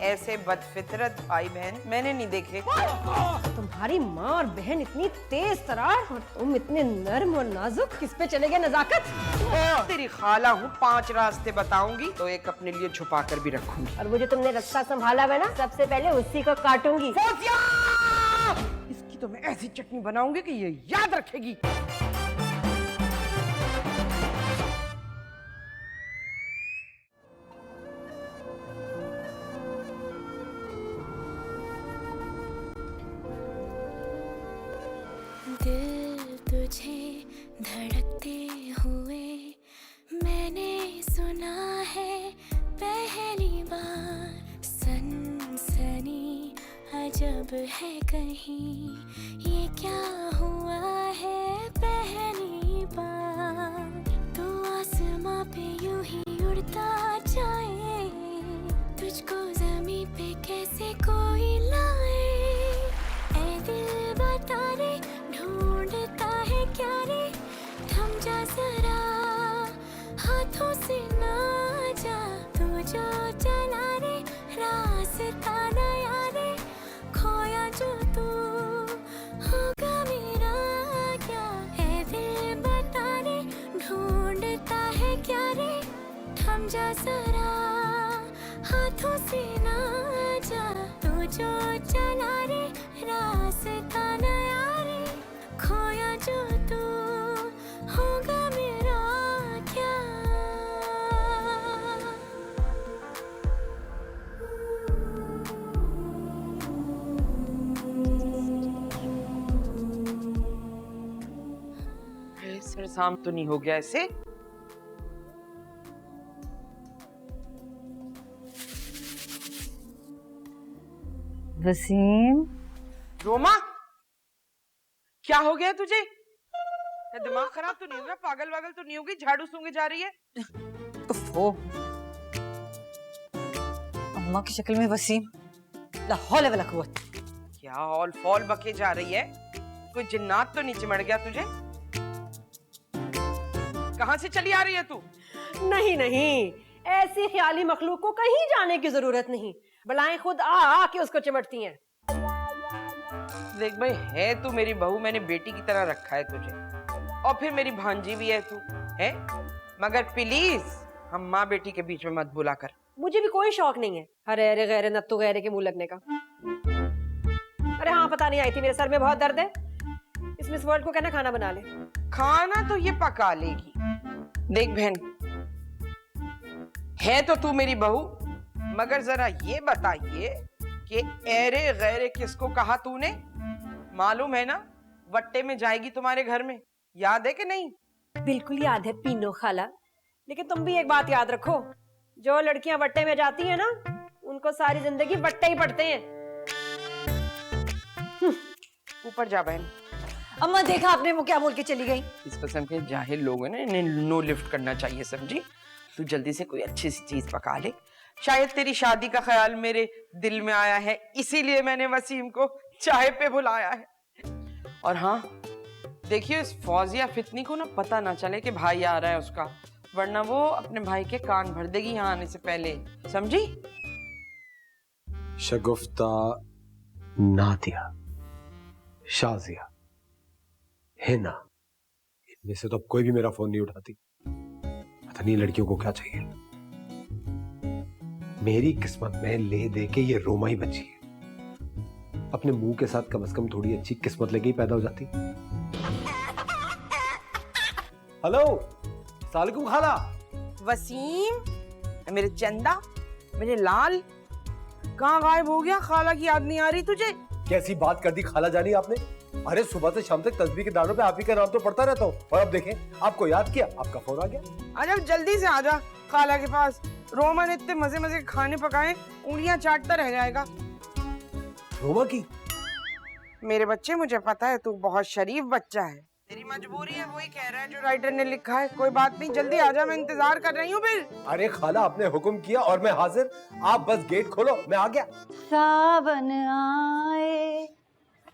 ऐसे बदफितरत भाई बहन मैंने नहीं देखे। तुम्हारी माँ और बहन इतनी तेज तरार और तुम इतने नर्म और नाजुक, किस पे चले गए नजाकत? तेरी खाला हूँ, 5 रास्ते बताऊंगी तो एक अपने लिए छुपा कर भी रखूंगी। और वो जो तुमने रास्ता संभाला है ना, सबसे पहले उसी को काटूंगी। इसकी तो मैं ऐसी चटनी बनाऊंगी कि ये याद रखेगी। दिल तुझे धड़कते हुए मैंने सुना है पहली बार। सनसनी अजब है कहीं, ये क्या हुआ है पहली बार। तू आसमां पे यूं ही उड़ता जाए, तुझको ज़मीं पे कैसे कोई लाए। ऐ दिल बता रे, ढूंढता है क्या रे, थम जा जरा, हाथों से ना जा। तू जो चला रे, रास्ता नया रे, खोया जो तू होगा मेरा क्या। ऐ दिल बता रे, ढूंढता है क्या रे, थम जा जरा, हाथों से ना जा। तू जो चला रे, रास्ता नया रे, खोया जो तू होगा मेरा क्या। सरसाम तो नहीं हो गया ऐसे? वसीम, रोमा, क्या हो गया तुझे? दिमाग खराब तो नहीं हो गया? पागल वागल तो नहीं होगी? झाड़ू सूंघे जा रही है? उफ़ो, अम्मा की शक्ल में वसीम, ला हौल वला कुव्वत। क्या हॉल फॉल बके जा रही है? कोई जिन्नात तो नहीं चिमड़ गया तुझे? कहाँ से चली आ रही है तू? नहीं नहीं, ऐसी ख्याली मखलूक को कहीं जाने की जरूरत नहीं, बलाएं खुद आ के उसको चिमटती हैं। देख भाई, है तू मेरी बहू, मैंने बेटी की तरह रखा है तुझे, और फिर मेरी भांजी भी है तू, है? मगर प्लीज हम माँ बेटी के बीच में मत बुला कर। मुझे भी कोई शौक नहीं है अरे अरे गैरे नत्तू गैरे के मुंह लगने का। अरे हाँ, पता नहीं, आई थी, मेरे सर में बहुत दर्द है। इस मिस वर्ल्ड को कहना खाना बना ले। खाना तो ये पका लेगी। देख बहन, है तो तू मेरी बहू, मगर जरा ये बताइए कि एरे गैरे किसको कहा तूने? मालूम है ना, वट्टे में जाएगी तुम्हारे घर में, याद है कि नहीं? बिल्कुल याद है पीनो खाला, लेकिन तुम भी एक बात याद रखो, जो लड़कियां वट्टे में जाती हैं ना, उनको सारी जिंदगी वट्टे ही पड़ते हैं। ऊपर जा बहन। अम्मा देखा आपने वो क्या बोल के चली गई? इस किस्म के जाहिल लोग हैं ना, इन्हें नो लिफ्ट करना चाहिए, समझी? तू जल्दी से कोई अच्छी सी चीज पका ले। शायद तेरी शादी का ख्याल मेरे दिल में आया है, इसीलिए मैंने वसीम को चाय पे बुलाया है। और हाँ, देखिए इस फौजिया फितनी को ना पता ना चले कि भाई आ रहा है उसका, वरना वो अपने भाई के कान भर देगी यहाँ आने से पहले, समझी? शगुफ्ता, नादिया, शाजिया, हिना, इनमें से तो अब कोई भी मेरा फोन नहीं उठाती। पता नहीं लड़कियों को क्या चाहिए। मेरी किस्मत में ले दे के ये रोमा ही बची है। अपने मुंह के साथ कम से कम थोड़ी अच्छी किस्मत लेके ही पैदा हो जाती। हेलो, सलामुकुम खाला। वसीम, मेरे चंदा, मेरे लाल, कहाँ गायब हो गया? खाला की याद नहीं आ रही तुझे? कैसी बात कर दी खाला जानी आपने? अरे सुबह से शाम तक तस्बीह के दानों पे आप ही का नाम तो पढ़ता रहता हूँ, और अब देखें आपको याद किया, आपका फोन आ गया। आजा, जल्दी से आजा खाला के पास। रोमा ने इतने मजे मजे के खाने पकाए, उंगलियां चाटता रह जाएगा। रोमा की? मेरे बच्चे, मुझे पता है तू बहुत शरीफ बच्चा है, तेरी मजबूरी है, वही कह रहा है जो राइटर ने लिखा है। कोई बात नहीं, जल्दी आजा, मैं इंतजार कर रही हूँ। फिर अरे खाला, आपने हुक्म किया और मैं हाजिर, आप बस गेट खोलो, मैं आ गया। सावन आए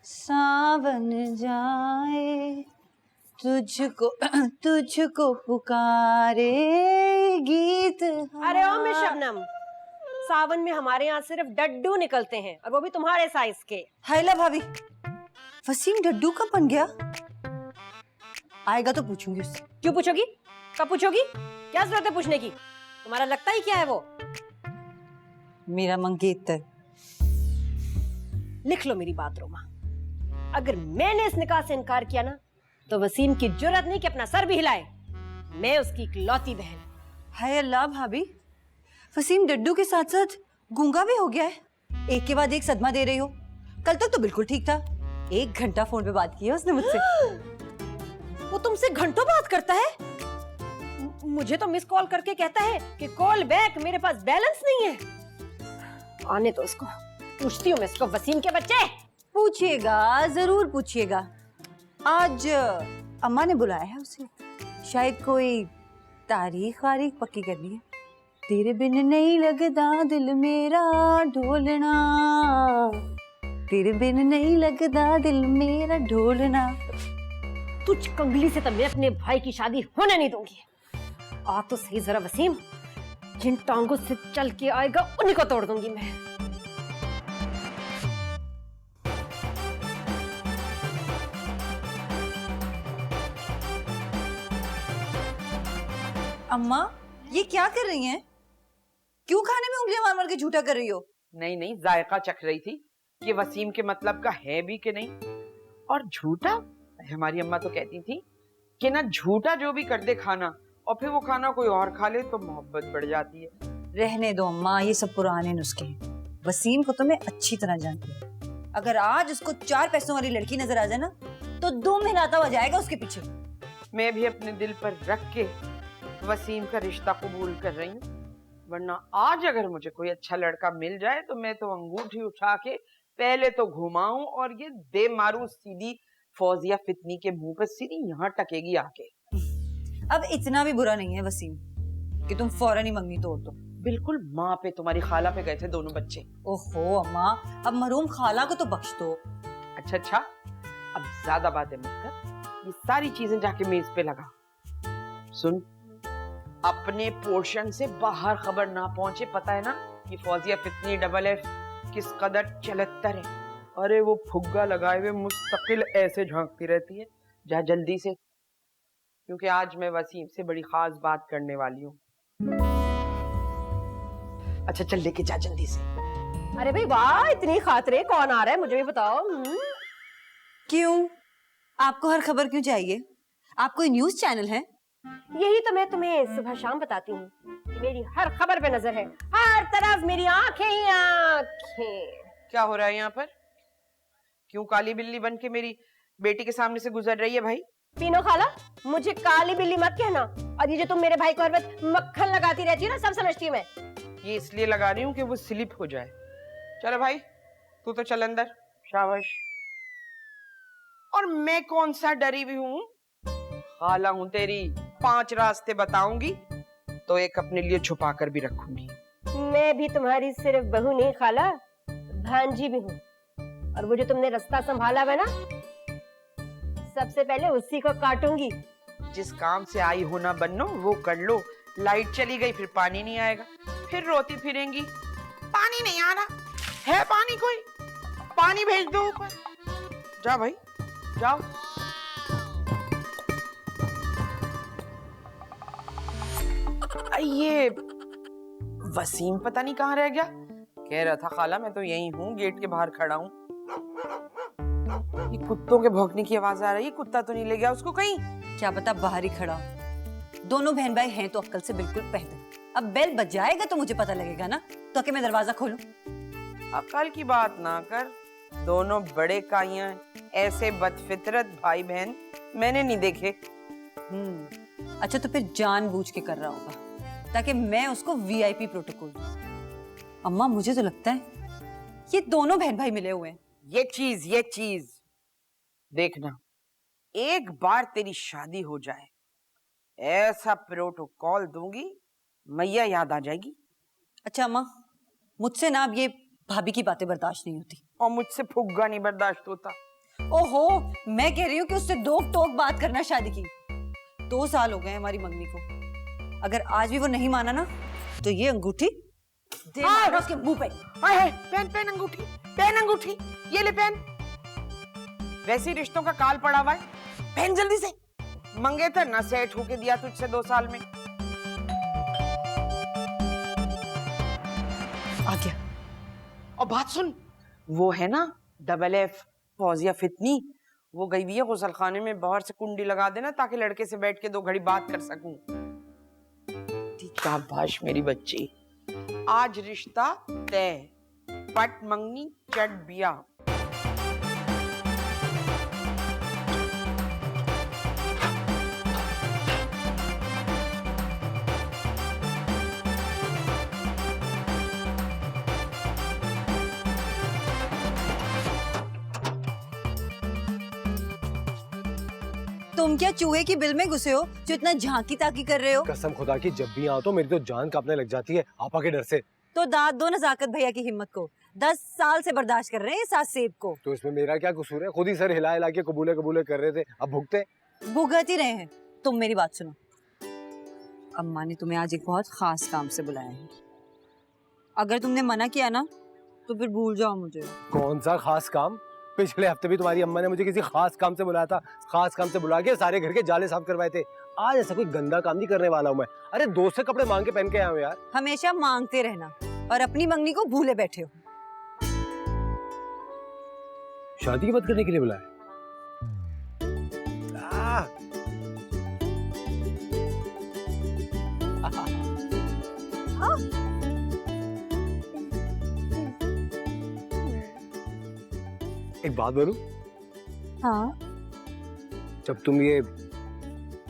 सावन जाए, तुझको पुकारे गीत। अरे ओ मिस शबनम, सावन में हमारे यहाँ सिर्फ डड्डू निकलते हैं, और वो भी तुम्हारे साइज के। हायला भाभी, वसीम डड्डू कब बन गया? आएगा तो पूछूंगी उससे। क्यों पूछोगी? कब पूछोगी? क्या जरूरत है पूछने की? तुम्हारा लगता ही क्या है वो? मेरा मंगेतर। लिख लो मेरी बात रोमा, अगर मैंने इस निकाह से इनकार किया ना, तो वसीम की जुर्रत नहीं कि अपना सर भी हिलाए। मैं उसकी इकलौती बहन। हाय अल्लाह भाभी, वसीम डड्डू के साथ साथ गूंगा भी हो गया है। एक के बाद एक सदमा दे रही हो। कल तक तो बिल्कुल ठीक था, 1 घंटा फोन पे बात की है उसने मुझसे। वो तुमसे घंटों बात करता है? मुझे तो मिस कॉल करके कहता है कि कॉल बैक, मेरे पास बैलेंस नहीं है। आने तो उसको, पूछती हूँ मैं इसको। वसीम के बच्चे, पूछिएगा, जरूर पूछिएगा। आज अम्मा ने बुलाया है उसे, शायद कोई तारीख वारीख पक्की करनी है। तेरे बिन नहीं लगदा दिल मेरा ढोलना, तेरे बिन नहीं लगदा दिल मेरा ढोलना। तुझ कंगली से तो मैं अपने भाई की शादी होने नहीं दूंगी। आ तो सही जरा वसीम, जिन टांगों से चल के आएगा उन्हीं को तोड़ दूंगी मैं। अम्मा ये क्या कर रही हैं? क्यों खाने में उंगलियां मार मार के झूठा कर रही हो? नहीं नहीं, जायका चख रही थी कि वसीम के मतलब का है भी कि नहीं। और झूठा, हमारी अम्मा तो कहती थी कि ना झूठा जो भी कर दे खाना, और फिर वो खाना कोई और खा ले तो मोहब्बत बढ़ जाती है। रहने दो अम्मा, ये सब पुराने नुस्खे हैं। वसीम को तो मैं अच्छी तरह जानती हूँ। अगर आज उसको 4 पैसों वाली लड़की नजर आ जाए ना, तो दुम हिलाता हुआ जाएगा उसके पीछे। मैं भी अपने दिल पर रख के वसीम का रिश्ता कबूल कर रही हूँ, वरना आज अगर मुझे कोई अच्छा लड़का मिल जाए तो मैं तो अंगूठी उठा के पहले तो घुमाऊं और ये दे मारूं सीधी फौजिया फितनी के मुंह पे, सीधी यहाँ टकेगी आके। अब इतना भी बुरा नहीं है वसीम कि तुम फौरन ही मंगनी तोड़ दो। बिल्कुल माँ पे, तुम्हारी खाला पे गए थे दोनों बच्चे। ओहो अम्मा, अब मरूम खाला को तो बख्श दो। अच्छा, अब ज्यादा बातें मत कर, ये सारी चीजें जाके मेज पे लगा। सुन, अपने पोर्शन से बाहर खबर ना पहुंचे, पता है ना कि फौजिया फितनी डबल एफ किस कदर चलत्तर है। अरे वो फुग्गा लगाए हुए मुस्तकिल ऐसे झांकती रहती है। जा जल्दी से, क्योंकि आज मैं वसीम से बड़ी खास बात करने वाली हूँ। अच्छा चल, लेके जा जल्दी से। अरे भाई वाह, इतनी खातरे, कौन आ रहा है मुझे भी बताओ। क्यों, आपको हर खबर क्यों चाहिए? आप कोई न्यूज चैनल है? यही तो मैं तुम्हें सुबह शाम बताती हूँ कि मेरी हर खबर पे नजर है, हर तरफ मेरी आंखें ही आंखें। क्या हो रहा है यहाँ पर? क्यों काली बिल्ली बन के मेरी बेटी के सामने से गुजर रही है भाई? पीनो खाला, मुझे काली बिल्ली मत कहना। और ये जो तुम मेरे भाई को हर वक्त मक्खन लगाती रहती है ना, सब समझती हूँ मैं। ये इसलिए लगा रही हूँ कि वो स्लिप हो जाए। चलो भाई, तू तो चल अंदर, शाबाश। और मैं कौन सा डरी हुई हूँ? खाला हूँ तेरी, 5 रास्ते बताऊंगी तो एक अपने लिए छुपा कर भी रखूंगी। मैं भी तुम्हारी सिर्फ बहू नहीं खाला, भांजी भी हूँ। और वो जो तुमने रास्ता संभाला है ना, सबसे पहले उसी को काटूंगी। जिस काम से आई हो ना बनो वो कर लो। लाइट चली गई फिर पानी नहीं आएगा, फिर रोती फिरेंगी पानी नहीं आ रहा है। पानी कोई पानी भेज दो ऊपर। जा भाई जाओ। ये वसीम पता नहीं कहाँ रह गया। कह रहा था खाला मैं तो यही हूँ, गेट के बाहर खड़ा हूँ। ये कुत्तों के भौंकने की आवाज आ रही है, कुत्ता तो नहीं ले गया उसको कहीं? क्या पता बाहर ही खड़ा हो। दोनों बहन भाई हैं तो अक्ल से बिल्कुल पहले। अब बेल बजाएगा तो मुझे पता लगेगा ना, तो कि मैं दरवाजा खोलूं। अकल की बात ना कर, दोनों बड़े काइयां, ऐसे बदफितरत भाई बहन मैंने नहीं देखे। अच्छा तो फिर जानबूझ के कर रहा होगा ताकि मैं उसको वीआईपी प्रोटोकॉल दूं। अम्मा मुझे तो लगता है ये दोनों बहन भाई मिले हुए हैं। ये चीज देखना, एक बार तेरी शादी हो जाए ऐसा प्रोटोकॉल दूंगी मैया याद आ जाएगी। अच्छा अम्मा, मुझसे ना अब ये भाभी की बातें बर्दाश्त नहीं होती। और मुझसे फुग्गा नहीं बर्दाश्त होता। ओहो, मैं कह रही हूँ कि उससे दोक टोक बात करना शादी की। 2 साल हो गए हमारी मंगनी को, अगर आज भी वो नहीं माना ना तो ये अंगूठी दे मारो उसके मुंह पे। हाय पहन पहन अंगूठी, पहन अंगूठी, ये ले पहन। वैसे ही रिश्तों का काल पड़ा हुआ है, पहन जल्दी से। मंगेतर ना सेट होके दिया तुझसे 2 साल में। आ गया। और बात सुन, वो है ना FFF फौजिया फितनी, वो गई हुई है गुसल खाने में, बाहर से कुंडी लगा देना ताकि लड़के से बैठ के 2 घड़ी बात कर सकूं। शाबाश मेरी बच्ची, आज रिश्ता तय, पट मंगनी चट बिया। तुम क्या चूहे की बिल में घुसे हो जो इतना झांकी ताकी कर रहे हो? कसम खुदा की जब भी आओ तो मेरी तो जान कांपने लग जाती है आपा के डर से। तो दाद दो नजाकत भैया की हिम्मत को। 10 साल से बर्दाश्त कर रहे हैं इस सास सेब को। तो इसमें मेरा क्या कसूर है? खुद ही सर हिला हिला के कबूले कबूले कर रहे थे, अब भुगते। भुगत ही रहे हैं। तुम मेरी बात सुनो, अम्मा ने तुम्हें आज एक बहुत खास काम से बुलाया है। अगर तुमने मना किया ना तो फिर भूल जाओ मुझे। कौन सा खास काम? पिछले हफ्ते भी तुम्हारी अम्मा ने मुझे किसी खास काम से बुलाया था, खास काम से बुला के सारे घर के जाले साफ करवाए थे। आज ऐसा कोई गंदा काम नहीं करने वाला हूँ मैं। अरे दोस्त से कपड़े मांग के पहन के आया हूँ यार। हमेशा मांगते रहना और अपनी मंगनी को भूले बैठे हो। शादी की बात करने के लिए बुलाया? एक बात बोलूं? हाँ। जब तुम ये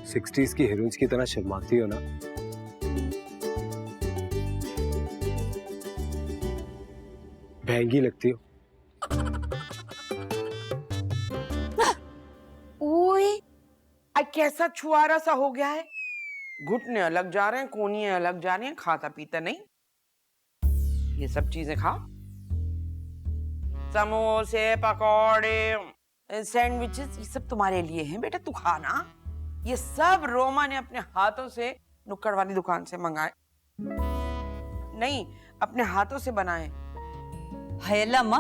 60s की हीरोइंस की तरह शर्माती हो ना, महंगी लगती हो। ओए, कैसा छुआरा सा हो गया है। घुटने अलग जा रहे हैं, कोनियां अलग जा रही हैं, खाता पीता नहीं। ये सब चीजें खा, समोसे पकौड़े सैंडविचेस, ये सब तुम्हारे लिए हैं बेटा, तू खाना। ये सब रोमा ने अपने हाथों से नुक्कड़ वाली दुकान से मंगाए, नहीं अपने हाथों से बनाए। हाय अल्लाह अम्मा,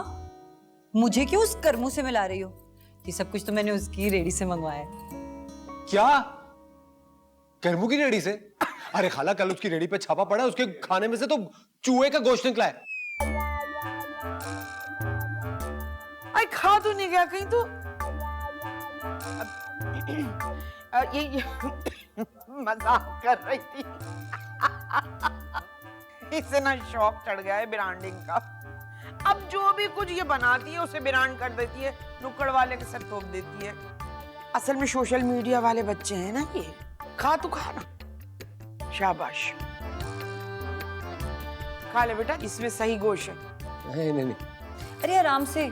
मुझे क्यों उस करमू से मिला रही हो? ये सब कुछ तो मैंने उसकी रेडी से मंगवाया है। क्या? करमू की रेडी से? अरे खाला, कल उसकी रेडी पे छापा पड़ा, उसके खाने में से तो चूहे का गोश्त निकला है। अरे खा तो नहीं गया कहीं तो? ये मजाक कर रही थी। इसे ना शौक चढ़ गया है ब्रांडिंग का। अब जो भी कुछ ये बनाती है उसे ब्रांड कर देती है, नुक्कड़ वाले के सर थोप देती है। असल में सोशल मीडिया वाले बच्चे हैं ना ये। खा तू खा ना, शाबाश खा ले बेटा, इसमें सही गोश्त है। नहीं नहीं नहीं, अरे आराम से,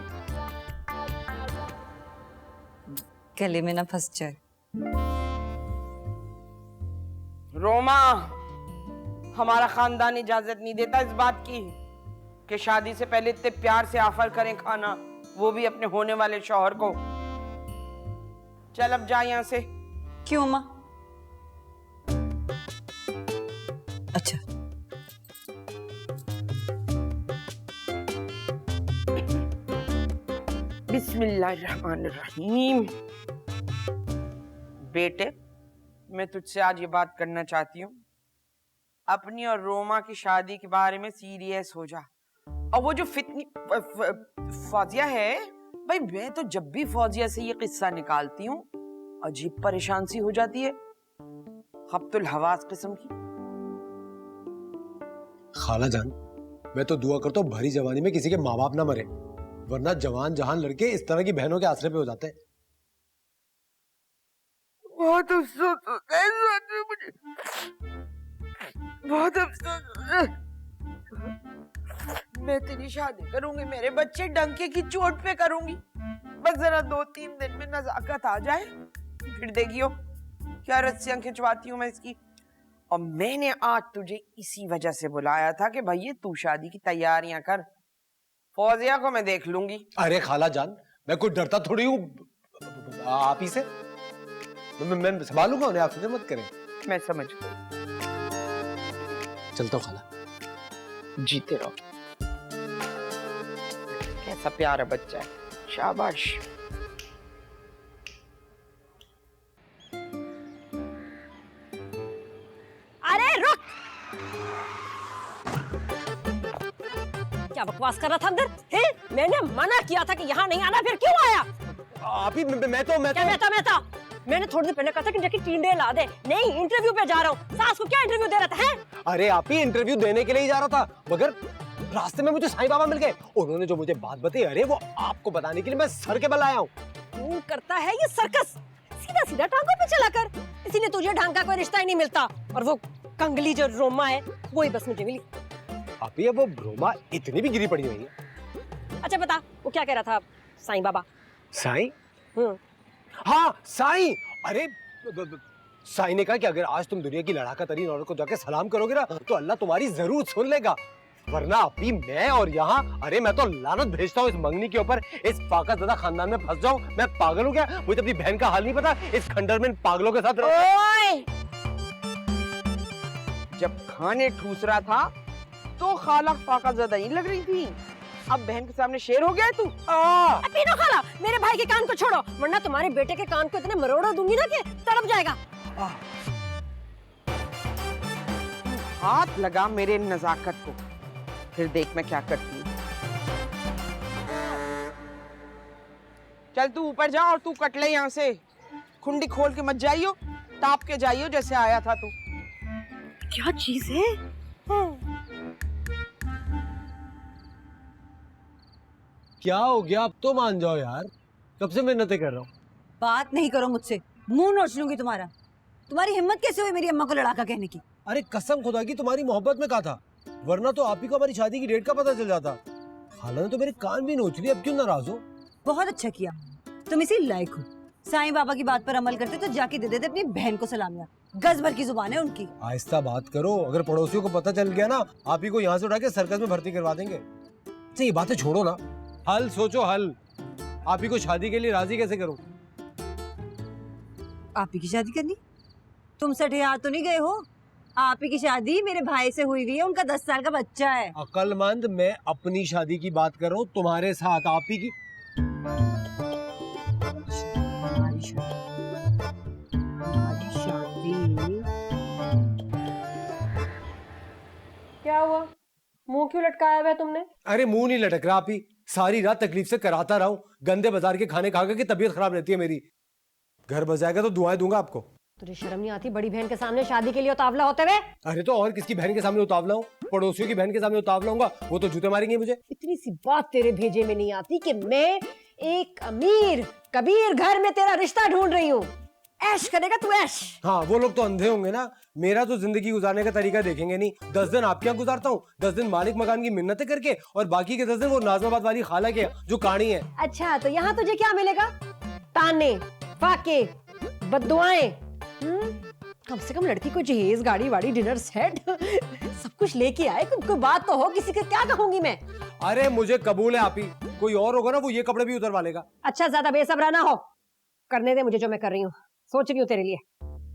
गले में ना फंस जाए। रोमा, हमारा खानदान इजाजत नहीं देता इस बात की कि शादी से पहले इतने प्यार से ऑफर करें खाना, वो भी अपने होने वाले शौहर को। चल अब जा यहाँ से। क्यों माँ? अच्छा, बिस्मिल्लाहिर्रहमानिर्रहीम। बेटे, मैं तुझसे आज ये बात करना चाहती हूँ, अपनी और रोमा की शादी के बारे में सीरियस हो जा। और वो जो फितनी फौजिया है, भाई मैं तो जब भी फौजिया से ये किस्सा निकालती हूँ अजीब परेशान सी हो जाती है, खब्तुल हवास किस्म की। खाला जान, मैं तो दुआ करता हूँ भरी जवानी में किसी के माँ बाप ना मरे, वरना जवान जहान लड़के इस तरह की बहनों के आसरे पे हो जाते हैं। बहुत अफसोस होता है इस बात में मुझे, बहुत अफसोस होता है। मैं तेरी शादी करूंगी, मेरे बच्चे डंके की चोट पे करूंगी, बस जरा 2-3 दिन में नजाकत आ जाए, फिर देखियो क्या रस्सियां खिंचवाती हूँ मैं इसकी। और मैंने आज तुझे इसी वजह से बुलाया था कि भैया तू शादी की तैयारियां कर, फौजिया को मैं देख लूंगी। अरे खाला जान, मैं कोई डरता थोड़ी हूँ आप ही से, मैं संभालूंगा उन्हें, आप फिक्र मत करें। मैं समझ गई। चलता हूँ खाला, जीते रहो। कैसा प्यारा बच्चा है, शाबाश। अरे रुक, क्या बकवास कर रहा था अंदर? मैंने मना किया था कि यहाँ नहीं आना, फिर क्यों आया? आप ही मैं तो क्या मैं मैंने थोड़ी देर पहले कहा था कि जाके टींडे ला दे। नहीं, इंटरव्यू पे जा रहा हूँ। सास को क्या इंटरव्यू दे रहा था? है? अरे आप ही इंटरव्यू देने के लिए ही जा रहा था, मगर रास्ते में मुझे साईं बाबा मिल गए। उन्होंने जो मुझे बात बताई, अरे वो आपको बताने के लिए मैं सर के बल आया हूँ। तू करता है ये सर्कस, सीधा सीधा टांगों पे चला कर। इसीलिए तुझे ढंग का कोई रिश्ता ही नहीं मिलता। और वो कंगली जो रोमा है, वो ही बस मुझे मिली। आप ही अब वो रोमा इतनी भी गिरी पड़ी हुई है। अच्छा बता, वो क्या कह रहा था साईं बाबा? साईं? हाँ साईं। अरे साईं ने कहा कि अगर आज तुम दुनिया की लड़ाका तरीन औरत को जाके सलाम करोगे ना, तो अल्लाह तुम्हारी जरूर सुन लेगा। वरना अभी मैं और यहाँ, अरे मैं तो लानत भेजता हूँ इस मंगनी के ऊपर। इस फाकाज़दा खानदान में फंस जाऊं। मैं पागल हूँ क्या? मुझे अपनी बहन का हाल नहीं पता? इस खंडर में पागलों के साथ ओए! जब खाने ठूस रहा था तो खाला फाकाज़दा ही लग रही थी, अब बहन के सामने शेर हो गया है तू। पीनो खाला, मेरे भाई के कान को छोड़ो, वरना तुम्हारे बेटे के कान को इतने मरोड़ दूंगी ना कि तड़प जाएगा। हाथ लगा मेरे नजाकत को, फिर देख मैं क्या करती हूँ। चल तू ऊपर जा और तू कट ले यहाँ से। खुंडी खोल के मत जाइयो, ताप के जाइयो जैसे आया था तू। क्या चीज है? क्या हो गया? अब तो मान जाओ यार, कब से मेहनतें कर रहा हूँ। बात नहीं करो मुझसे, मुंह नोच लूंगी तुम्हारा। तुम्हारी हिम्मत कैसे हुई मेरी अम्मा को लड़ाका कहने की? अरे कसम खुदा की तुम्हारी मोहब्बत में कहा था, वरना तो आप ही को हमारी शादी की डेट का पता चल जाता। खाला ने तो मेरे कान भी नोच लिए, अब क्यों नाराज हो? बहुत अच्छा किया, तुम इसी लायक हो। साईं बाबा की बात पर अमल करते तो जाके दे देते अपनी बहन को सलामियां। गज भर की जुबान है उनकी। आहिस्ता बात करो, अगर पड़ोसियों को पता चल गया ना, आप ही को यहाँ से उठा के सर्कस में भर्ती करवा देंगे। अच्छा ये बातें छोड़ो ना, हल सोचो हल। आप ही को शादी के लिए राजी कैसे करूं? आप ही की शादी करनी? तुम 60 तो नहीं गए हो? आप ही की शादी मेरे भाई से हुई है, उनका 10 साल का बच्चा है। अक्लमंद, मैं अपनी शादी की बात कर रहा हूँ, तुम्हारे साथ आप ही की। क्या हुआ? मुंह क्यों लटकाया हुआ है तुमने? अरे मुंह नहीं लटक रहा, आप ही सारी रात तकलीफ से कराता रहा हूँ। गंदे बाजार के खाने खा के तबीयत खराब रहती है मेरी। घर बस जाएगा तो दुआएं दूंगा आपको। तुझे शर्म नहीं आती बड़ी बहन के सामने शादी के लिए उतावला होते हुए? अरे तो और किसकी बहन के सामने उतावला हूँ? पड़ोसियों की बहन के सामने उतावला हूँगा, वो तो जूते मारेंगे मुझे। इतनी सी बात तेरे भेजे में नहीं आती कि मैं एक अमीर कबीर घर में तेरा रिश्ता ढूंढ रही हूँ। ऐश करेगा तू ऐश। हाँ वो लोग तो अंधे होंगे ना, मेरा तो जिंदगी गुजारने का तरीका देखेंगे नहीं। 10 दिन आपके यहाँ गुजारता हूँ, 10 दिन मालिक मकान की मिन्नतें करके, और बाकी के 10 दिन वो नाजमाबाद वाली खाला के जो कहानी है। अच्छा तो यहाँ तुझे क्या मिलेगा? ताने, फाके, बद्दुआएं। कम से कम लड़की को जहेज, गाड़ी वाड़ी, डिनर सेट सब कुछ लेके आए। कोई बात तो हो, किसी के क्या कहूंगी मैं? अरे मुझे कबूल है आप ही, कोई और होगा ना वो ये कपड़े भी उतरवा लेगा। अच्छा ज्यादा बेसब्रा ना हो, करने दे मुझे जो मैं कर रही हूँ। सोच रही हूँ तेरे लिए।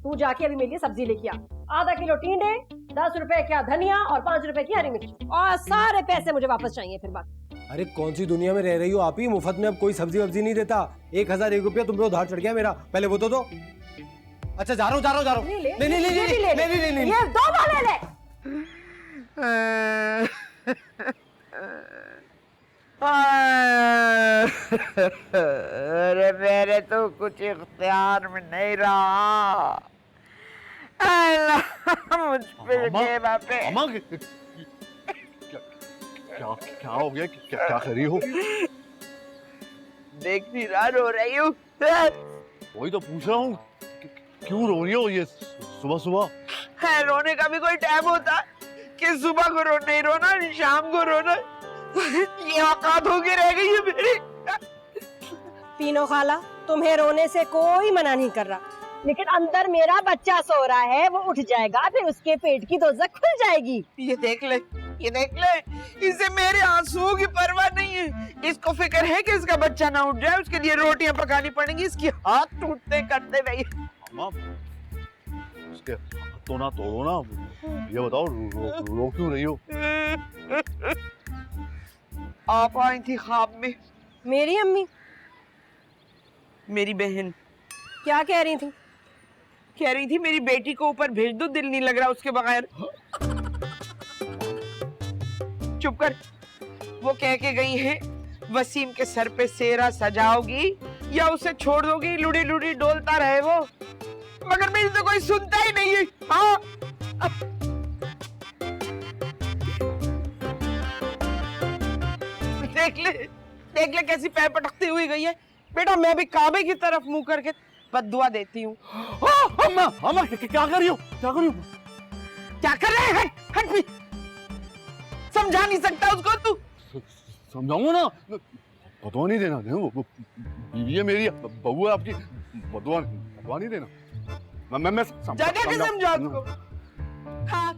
तू जाके अभी मेरे लिए सब्जी लेके आ। आधा किलो टींडे, 10 रुपए का धनिया और 5 रुपए की हरी मिर्च, और सारे पैसे मुझे वापस चाहिए फिर बात। अरे कौन सी दुनिया में रह रही हो आप ही? मुफ्त में अब कोई सब्जी वब्जी नहीं देता। 1001 रुपया तुम पे उधार चढ़ गया मेरा, पहले वो तो दो। अच्छा जा रहा हूँ। नहीं। ये 2 बार ले। अरे मेरे तो कुछ इख्तियार में नहीं रहा। अल्लाह मुझ पे जेबा पे। क्या हो गया? क्या कर रही हो? देख नहीं रहा, रो रही हूँ। वही तो पूछ रहा हूँ, क्यों रो रही हो ये सुबह सुबह? है रोने का भी कोई टाइम होता कि सुबह को रो नहीं रोना, शाम को रोना? ये औकात होके रह गई है मेरी। तीनों खाला, तुम्हें रोने से कोई मना नहीं कर रहा, लेकिन अंदर मेरा बच्चा सो रहा है, वो उठ जाएगा, फिर उसके पेट की दोज़ख खुल जाएगी। ये देख ले, इसे मेरे आंसुओं की परवाह नहीं है। इसको फिक्र है कि इसका बच्चा ना उठ जाए, उसके लिए रोटियां पकानी पड़ेंगी, इसकी हाथ टूटते करते रहिए। उसके तो ना तोड़ो ना। ये बताओ रो क्यों रही हो? आप आई थी ख्वाब में, मेरी अम्मी मेरी बहन क्या कह रही थी? कह रही थी मेरी बेटी को ऊपर भेज दो, दिल नहीं लग रहा उसके बगैर। चुप कर। वो कह के गई है वसीम के सर पे सेहरा सजाओगी या उसे छोड़ दोगी, लुड़ी लुड़ी डोलता रहे वो। मगर मेरी तो कोई सुनता ही नहीं है। हाँ देख ले कैसी पैर पटकती हुई गई है। बेटा मैं भी काबे की तरफ मुंह करके बद्दुआ देती हूँ। अम्मा अम्मा क्या कर रही हो? क्या कर रही हो? क्या कर रहे हैं? हट हट भी। समझा नहीं सकता उसको तू? समझाऊंगा ना। बदुआ नहीं देना। वो बीवी है मेरी, बहू है आपकी। बदुआ नहीं देना। मैं जाने के समझा उसको। हाँ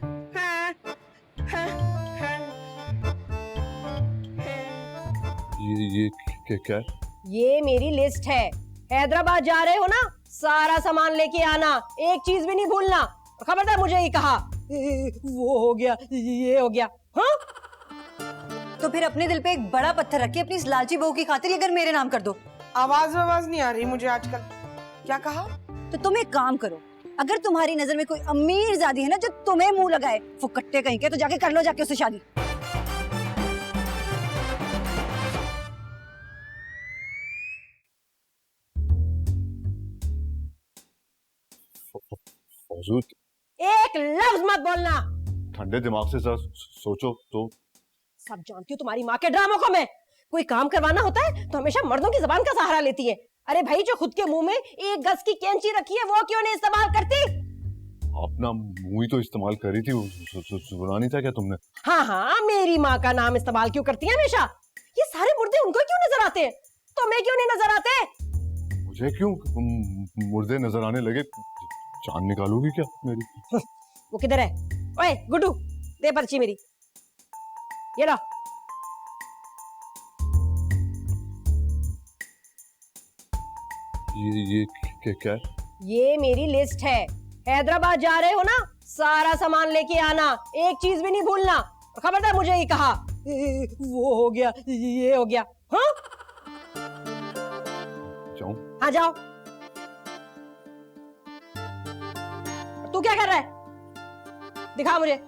ये क्या है? ये मेरी लिस्ट है। हैदराबाद जा रहे हो ना, सारा सामान लेके आना, एक चीज भी नहीं भूलना। खबरदार मुझे ही कहा वो हो गया ये हो गया। हाँ तो फिर अपने दिल पे एक बड़ा पत्थर रखिए अपनी इस लालची बहू की खातिर, अगर मेरे नाम कर दो। आवाज नहीं आ रही मुझे आजकल। क्या कहा? तो तुम एक काम करो, अगर तुम्हारी नजर में कोई अमीर जादी है ना जो तुम्हें मुंह लगाए फुकट्टे कहीं के, तो जाके कर लो जाके उससे शादी। फौजू, एक लफ्ज मत बोलना। ठंडे दिमाग से जरा सोचो तो। सब जानती हूँ तुम्हारी माँ के ड्रामों को मैं। कोई काम करवाना होता है तो हमेशा मर्दों की जबान का सहारा लेती है। अरे भाई, जो खुद के मुंह में एक गज की कैंची रखी है वो क्यों नहीं इस्तेमाल करती? अपना मुंह ही तो इस्तेमाल करी थी, सुना नहीं था क्या तुमने? हाँ, मेरी माँ का नाम इस्तेमाल क्यों करती है हमेशा? ये सारे मुर्दे उनको क्यों नजर आते हैं, तुम्हें क्यों नहीं नजर आते? मुझे क्यों मुर्दे नजर आने लगे? जान निकालोगी क्या मेरी? वो किधर है? ओए गुड्डू, दे पर्ची मेरी, ये लो। ये क्या है? ये मेरी लिस्ट है। हैदराबाद जा रहे हो ना, सारा सामान लेके आना, एक चीज भी नहीं भूलना। खबरदार मुझे ही कहा वो हो गया ये हो गया। हाँ जाऊं? हाँ जाओ। तू क्या कर रहा है? दिखा मुझे।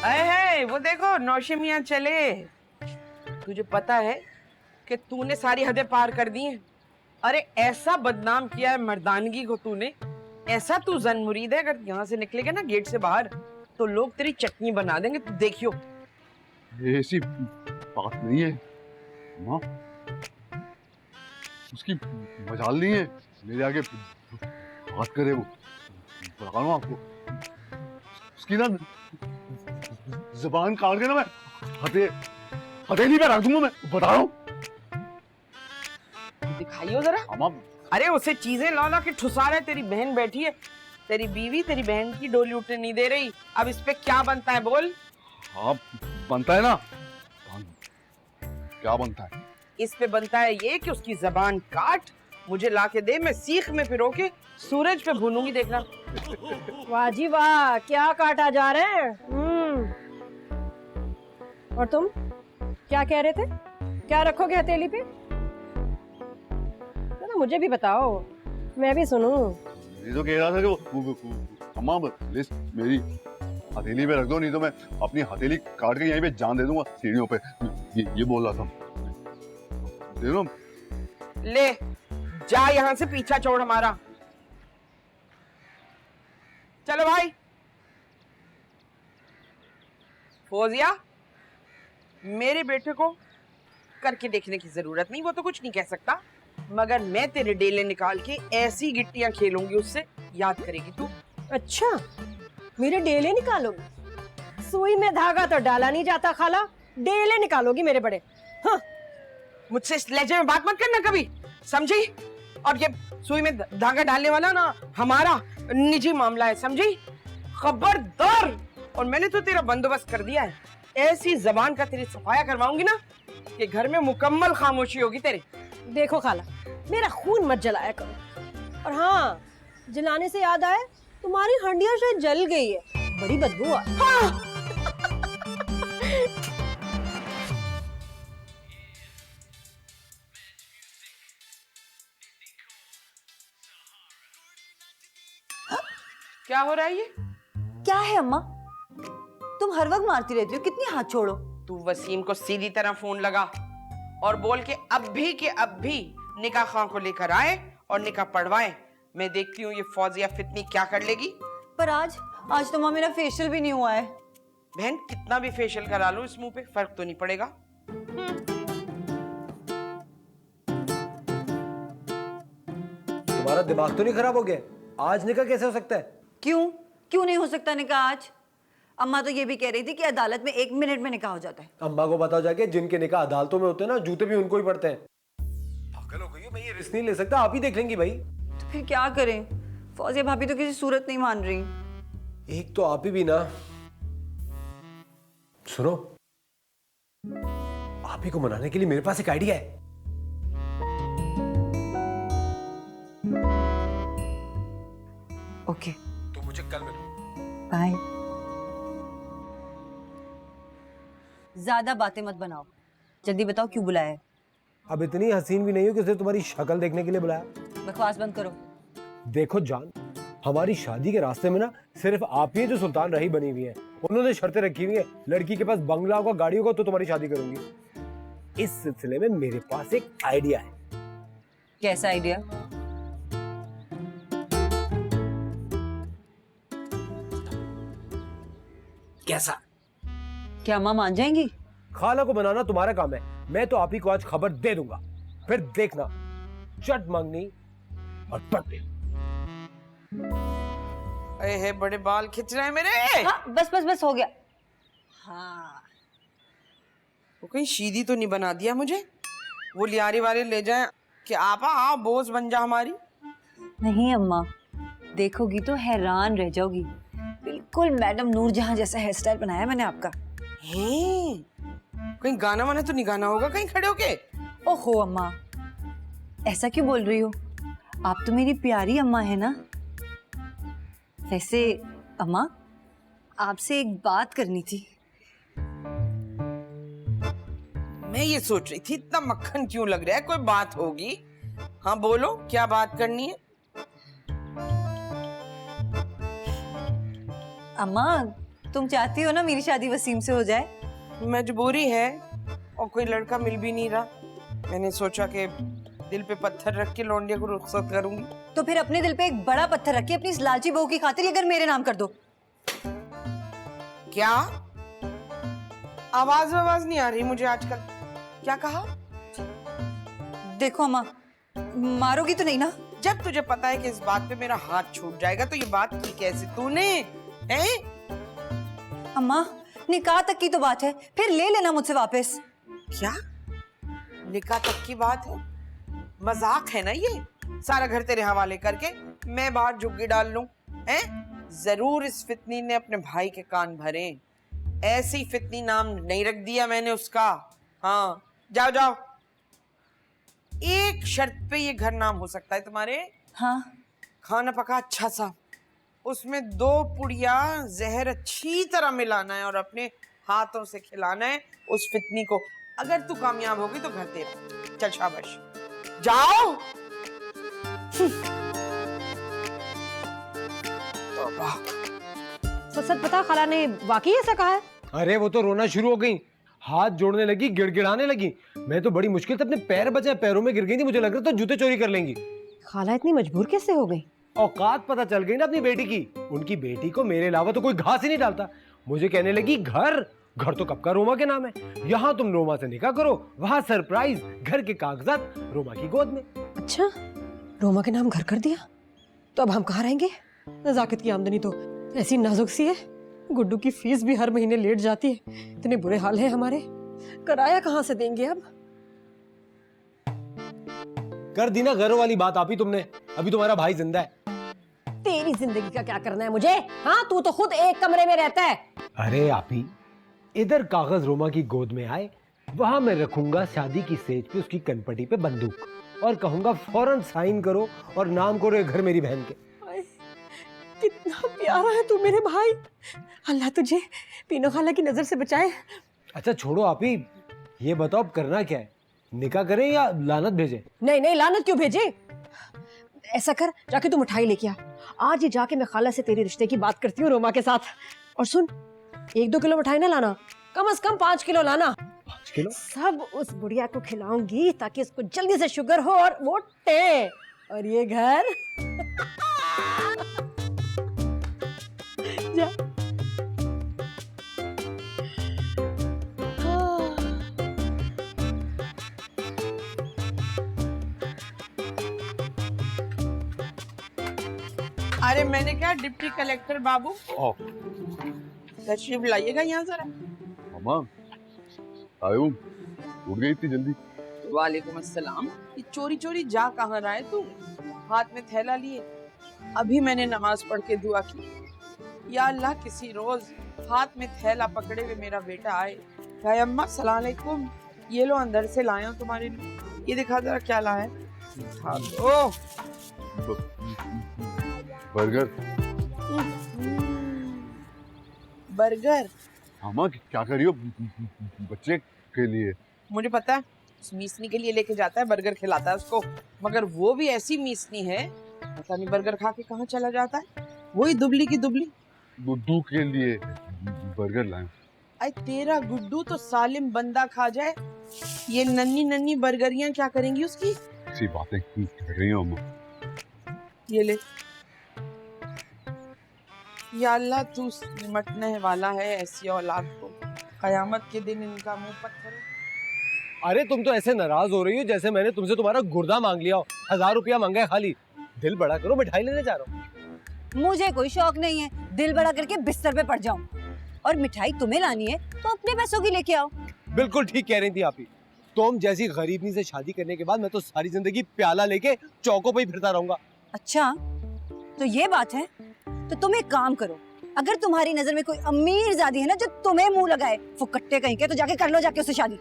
अरे वो देखो नौशे मियां चले। तुझे पता है कि तूने सारी हदें पार कर दी हैं। अरे ऐसा बदनाम किया है मर्दानगी को तूने, ऐसा तू जन मुरीद है। अगर यहाँ से निकलेगा ना गेट से बाहर तो लोग तेरी चटनी बना देंगे, तू देखियो। ऐसी बात नहीं है माँ, उसकी मजाल नहीं है मेरे आगे बात करे। वो बता रहा हूँ आपको, उसकी ना जुबान काट के ना मैं हथेली पे रख दूंगा। मैं बता रहा हूँ। दिखाइयो जरा। अम्मा, अरे उसे चीजें ला ला के ठुसा रहे। तेरी बहन बैठी है, तेरी बीवी तेरी बहन की डोली उठने नहीं दे रही। अब इस पे क्या बनता है बोल? हाँ बनता है ना। क्या बनता है? इस पे बनता है ये कि उसकी जबान काट, मुझे ला के दे, मैं सीख में पिरो के सूरज पे भूनूंगी, देखना। वाह जी वाह, क्या काटा जा रहे हैं। और तुम क्या कह रहे थे? क्या रखोगे हथेली पे? तो मुझे भी बताओ, मैं भी सुनूं। ये तो कह रहा था कि अम्मा लिस्ट मेरी हथेली पे रख दो, नहीं तो मैं अपनी हथेली काट के यहीं पे जान दे दूंगा सीढ़ियों पे। ये बोल रहा था। दे दो। ले जा यहाँ से, पीछा छोड़ हमारा। चलो भाई। फौजिया, मेरे बेटे को करके देखने की जरूरत नहीं, वो तो कुछ नहीं कह सकता, मगर मैं तेरे डेले निकाल के ऐसी गिट्टियां खेलूंगी उससे, याद करेगी तू। अच्छा, मेरे डेले निकालोगी? सुई में धागा तो डाला नहीं जाता खाला, डेले निकालोगी मेरे बड़े? हाँ। मुझसे इस लहजे में बात मत करना कभी, समझी? और ये सुई में धागा डालने वाला ना हमारा निजी मामला है, समझी? खबरदार और मैंने तो तेरा बंदोबस्त कर दिया है। ऐसी जबान का तेरी सफाया करवाऊंगी ना कि घर में मुकम्मल खामोशी होगी तेरे। देखो खाला, मेरा खून मत जलाया करो। और हाँ, जलाने से याद आया, तुम्हारी हंडिया शायद जल गई है, बड़ी बदबू आ। हाँ। क्या हो रहा है ये? क्या है अम्मा, तुम हर वक्त मारती रहती हो, कितनी हाथ छोड़ो। तू वसीम को सीधी तरह फोन लगा और बोल के अब भी निकाह खां को लेकर आए और निकाह पढ़वाए। मैं देखती हूँ ये फौजिया फितनी क्या कर लेगी। पर आज तो माँ मेरा फेशियल भी नहीं हुआ है। बहन, कितना भी फेशियल करा लो इस मुंह पे फर्क तो नहीं पड़ेगा। तुम्हारा दिमाग तो नहीं खराब हो गया? आज निकाह कैसे हो सकता है? क्यों नहीं हो सकता निकाह आज? अम्मा तो ये भी कह रही थी कि अदालत में 1 मिनट में निकाह हो जाता है। अम्मा को बताओ जाके, जिनके निकाह अदालतों में होते हैं ना, जूते भी उनको ही पड़ते हैं। पागल हो गई हो? मैं ये रिस्क नहीं ले सकता, आप ही देख लेंगी भाई। तो फिर क्या करें? फौजिया भाभी तो किसी सूरत नहीं मान रही। एक तो आप ही भी ना। सुनो, आप ही को मनाने के लिए मेरे पास एक आइडिया है। ओके, तो मुझे कल मिलो। बाय। ज्यादा बातें मत बनाओ, जल्दी बताओ क्यों बुलाया है? अब इतनी हसीन भी नहीं हो कि उसने तुम्हारी शक्ल देखने के लिए बुलाया। बकवास बंद करो। देखो जान, हमारी शादी के रास्ते में ना सिर्फ आप ही जो सुल्तान रही बनी हुई है। उन्होंने शर्तें रखी हुई है, लड़की के पास बंगला होगा, गाड़ी होगा तो तुम्हारी शादी करूंगी। इस सिलसिले में मेरे पास एक आइडिया है। कैसा आइडिया? कैसा? क्या अम्मा मान जाएंगी? खाला को बनाना तुम्हारा काम है, मैं तो आप ही को आज खबर दे दूंगा। फिर देखना, चट मंगनी और पट्टे। अरे बड़े बाल खिंच रहे हैं मेरे। हाँ, बस हो गया। हाँ, वो कहीं सीधी तो नहीं बना दिया मुझे? वो लियारी वाले ले जाए कि आपा आओ बोझ बन जा हमारी। नहीं अम्मा, देखोगी तो हैरान रह जाओगी। बिल्कुल मैडम नूरजहां जैसा हेयर स्टाइल बनाया मैंने आपका। हैं? कहीं गाना वाना तो नहीं गाना होगा कहीं खड़े होके? ओहो अम्मा, ऐसा क्यों बोल रही हो? आप तो मेरी प्यारी अम्मा है ना। वैसे अम्मा, आपसे एक बात करनी थी। मैं ये सोच रही थी इतना मक्खन क्यों लग रहा है, कोई बात होगी। हाँ बोलो, क्या बात करनी है? अम्मा, तुम चाहती हो ना मेरी शादी वसीम से हो जाए? मजबूरी है और कोई लड़का मिल भी नहीं रहा। मैंने सोचा कि दिल पे पत्थर रख के लौंडिया को रुखसत करूंगी। तो फिर अपने दिल पे एक बड़ा पत्थर रख के अपनी इस लालची बहू की खातिर अगर मेरे नाम कर दो। क्या? आवाज नहीं आ रही मुझे आजकल। क्या कहा? देखो अम्मा, मारोगी तो नहीं ना? जब तुझे पता है कि इस बात पे मेरा हाथ छूट जाएगा तो ये बात की कैसे तूने? हैं? अम्मा, निकाह तक की तो बात है, फिर ले लेना मुझसे वापस। क्या निकाह तक की बात है? मजाक है ना ये? सारा घर तेरे हवाले करके मैं बाहर झुग्गी डाल लूं? हैं? जरूर इस फितनी ने अपने भाई के कान भरे। ऐसी फितनी नाम नहीं रख दिया मैंने उसका। हाँ, जाओ जाओ। एक शर्त पे ये घर नाम हो सकता है तुम्हारे। हाँ, खाना पका अच्छा सा, उसमें 2 पुड़िया जहर अच्छी तरह मिलाना है और अपने हाथों से खिलाना है उस फितनी को। अगर तू कामयाब होगी तो घर तेरा। चल शाबाश, जाओ। सच बता, खाला ने वाकई ऐसा कहा है? अरे वो तो रोना शुरू हो गई, हाथ जोड़ने लगी, गिड़गिड़ाने लगी। मैं तो बड़ी मुश्किल से अपने पैर बचाए, पैरों में गिर गई थी। मुझे लग रहा था जूते चोरी कर लेंगी। खाला इतनी मजबूर कैसे हो गई? औकात पता चल गई ना अपनी बेटी की। उनकी बेटी को मेरे अलावा तो कोई घास ही नहीं डालता। मुझे कहने लगी घर तो कब का रोमा के नाम है, यहाँ तुम रोमा से निकाह करो, वहां सरप्राइज, घर के कागजात रोमा की गोद में। अच्छा, रोमा के नाम घर कर दिया? तो अब हम कहाँ रहेंगे? नजाकत की आमदनी तो ऐसी नाजुक सी है, गुड्डू की फीस भी हर महीने लेट जाती है। इतने बुरे हाल है हमारे, किराया कहाँ से देंगे अब? कर दी ना घरों वाली बात आप ही तुमने। अभी तुम्हारा भाई जिंदा है। तेरी जिंदगी का क्या करना है मुझे? हाँ, तू तो खुद एक कमरे में रहता है। अरे आपी, इधर कागज रोमा की गोद में आए, वहां मैं रखूंगा शादी की सेज पे उसकी कनपटी पे बंदूक और कहूंगा फौरन साइन करो और नाम करो ये घर मेरी बहन के। हाय, कितना प्यारा है तू मेरे भाई। अल्लाह तुझे पीनो खाला की नजर से बचाए। अच्छा छोड़ो आपी, ये बताओ अब करना क्या है, निकाह करें या लानत भेजें? नहीं नहीं, लानत क्यों भेजे? ऐसा कर, जाके तू मिठाई लेके आ। आज ही जाके मैं खाला से तेरे रिश्ते की बात करती हूँ रोमा के साथ। और सुन, 1-2 किलो मिठाई ना लाना, कम से कम 5 किलो लाना। 5 किलो? सब उस बुढ़िया को खिलाऊंगी ताकि उसको जल्दी से शुगर हो और वो टे। और ये घर जा। अरे मैंने क्या, डिप्टी कलेक्टर बाबू ओ, तशरीफ लाइएगा यहाँ जरा। अम्मा आयो, उठ गई इतनी जल्दी? वालेकुम अस्सलाम। ये चोरी चोरी जा कहाँ रहा है तू? हाथ में थैला लिए। अभी मैंने नमाज पढ़ के दुआ की, या अल्लाह किसी रोज हाथ में थैला पकड़े हुए मेरा बेटा आए, कहे अम्मा सलाम अलैकुम, ये लो अंदर से लाया हूँ तुम्हारे लिए, ये दिखा जरा क्या लाया है। दिखा दो। बर्गर? बर्गर? अम्मा क्या कर रही हो बच्चे के लिए? मुझे पता है, उस मीसनी के लिए लेके जाता है, बर्गर खिलाता है उसको, मगर वो भी ऐसी मीसनी है, पता नहीं बर्गर खा के कहाँ चला जाता है। वही दुबली की दुबली। गुड्डू के लिए बर्गर लाए। अरे तेरा गुड्डू तो सालिम बंदा खा जाए, ये नन्ही नन्ही बर्गरियां क्या करेंगी उसकी? ऐसी बातें कर रही हो अम्मा? ये ले। या अल्लाह तू निमटने वाला है ऐसी औलाद को, कयामत के दिन इनका मुंह पत्थर हो। अरे तुम तो ऐसे नाराज हो रही हो जैसे मैंने तुमसे तुम्हारा गुर्दा मांग लिया हो। 1000 रुपया मांगा है खाली। दिल बड़ा करो, मिठाई लेने जा रहा हूँ। मुझे कोई शौक नहीं है दिल बड़ा करके बिस्तर पे पड़ जाऊं, और मिठाई तुम्हें लानी है तो अपने पैसों की लेके आओ। बिल्कुल ठीक कह रही थी आप ही। तुम जैसी गरीबनी से शादी करने के बाद मैं तो सारी जिंदगी प्याला लेके चौकों पे ही फिरता रहूंगा। अच्छा तो ये बात है, तो तुम एक काम करो, अगर तुम्हारी नजर में कोई अमीर ज़ादी है ना जो तुम्हें मुंह लगाए फुकट्टे कहीं के, तो जाके कर लो जाके उससे शादी।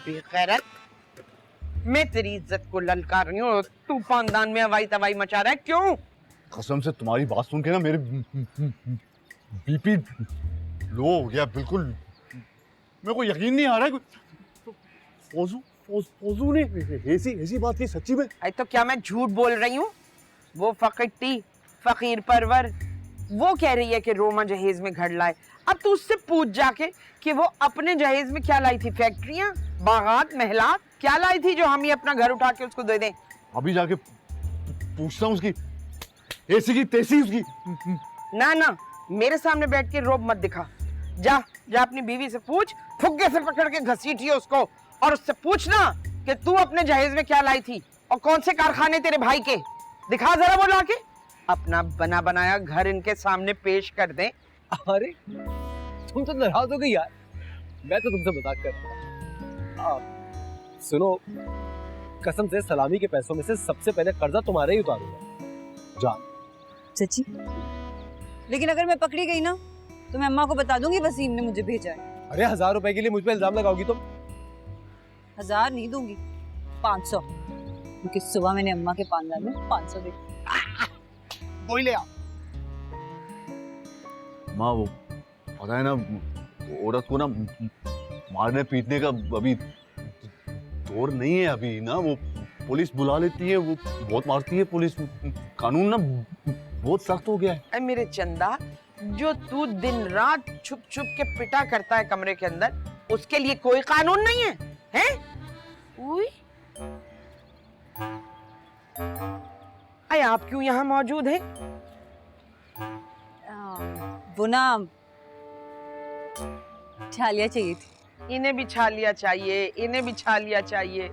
बेगैरत, मैं तेरी इज्जत को ललकार रही हूँ, तू खानदान में हवाई तवाई मचा रहा है, क्यों? कसम से तुम्हारी बात सुन के ना मेरे बीपी लो हो गया बिल्कुल। मेरे को यकीन नहीं आ रहा है। फौजू ने ऐसी बात की सच्ची में? अरे तो क्या मैं झूठ बोल रही हूँ? वो फकीर फकीर परवर वो कह रही है कि रोमा जहेज में घर लाए। अब तू उससे पूछ जाके कि वो अपने जहेज में क्या लाई थी, फैक्ट्रियां, बागात, महलात क्या लाई थी जो हम ही अपना घर उठा के उसको दे दें? अभी जाके पूछता हूँ उसकी ऐसी की तैसी उसकी। ना ना, मेरे सामने बैठ के रोब मत दिखा। जा जा अपनी बीवी से पूछ, फुग्गे से पकड़ के घसीटिए उसको, और उससे पूछना कि तू अपने जहेज में क्या लाई थी और कौन से कारखाने तेरे भाई के। दिखा जरा वो लाके, अपना बना बनाया घर इनके सामने पेश कर दे। अरे तुम तो नाराज हो गई यार, मैं तो तुमसे मजाक कर रहा था। सुनो, कसम से सलामी के पैसों में से सबसे पहले कर्जा तुम्हारा ही उतारूंगा। जान। सच्ची? लेकिन अगर मैं पकड़ी गई ना तो मैं अम्मा को बता दूंगी वसीम ने मुझे भेजा है। अरे 1000 रुपए के लिए मुझ पे इल्जाम लगाओगी तुम? 1000 नहीं दूंगी, 500, क्योंकि सुबह मैंने अम्मा के पानदान में 500 दे। वही ले आओ। माँ वो पता है ना, औरत को ना मारने पीटने का अभी दौर नहीं है अभी ना। वो पुलिस बुला लेती है, वो बहुत मारती है पुलिस। कानून ना बहुत सख्त हो गया है। अरे मेरे चंदा, जो तू दिन रात छुप छुप के पिटा करता है कमरे के अंदर, उसके लिए कोई कानून नहीं है, हैं? उई? अरे आप क्यों यहाँ मौजूद हैं? वो ना छालिया चाहिए थी। इन्हें भी छालिया चाहिए, इन्हें भी छालिया चाहिए।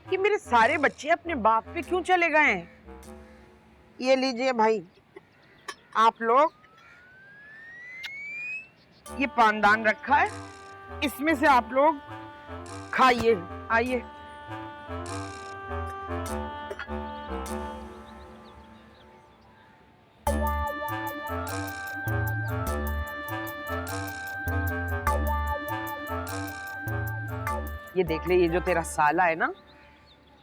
कि मेरे सारे बच्चे अपने बाप पे क्यों चले गए हैं? ये लीजिए भाई, आप लोग, ये पानदान रखा है, इसमें से आप लोग खाइए, आइए। ये देख ले, ये जो तेरा साला है ना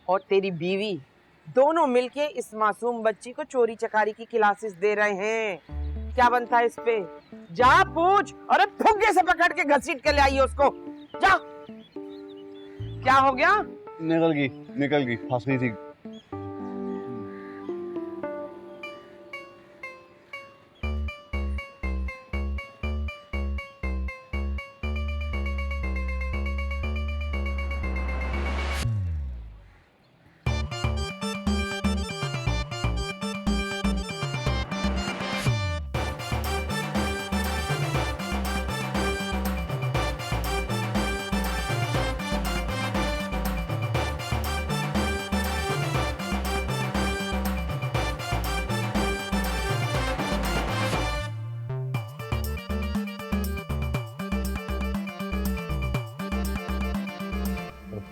और तेरी बीवी दोनों मिलके इस मासूम बच्ची को चोरी चकारी की क्लासेस दे रहे हैं। क्या बनता है इस पे? जा पूछ, और फुग्गे से पकड़ के घसीट के ले आइए उसको। जा। क्या हो गया? निकल गई, फंस गई थी।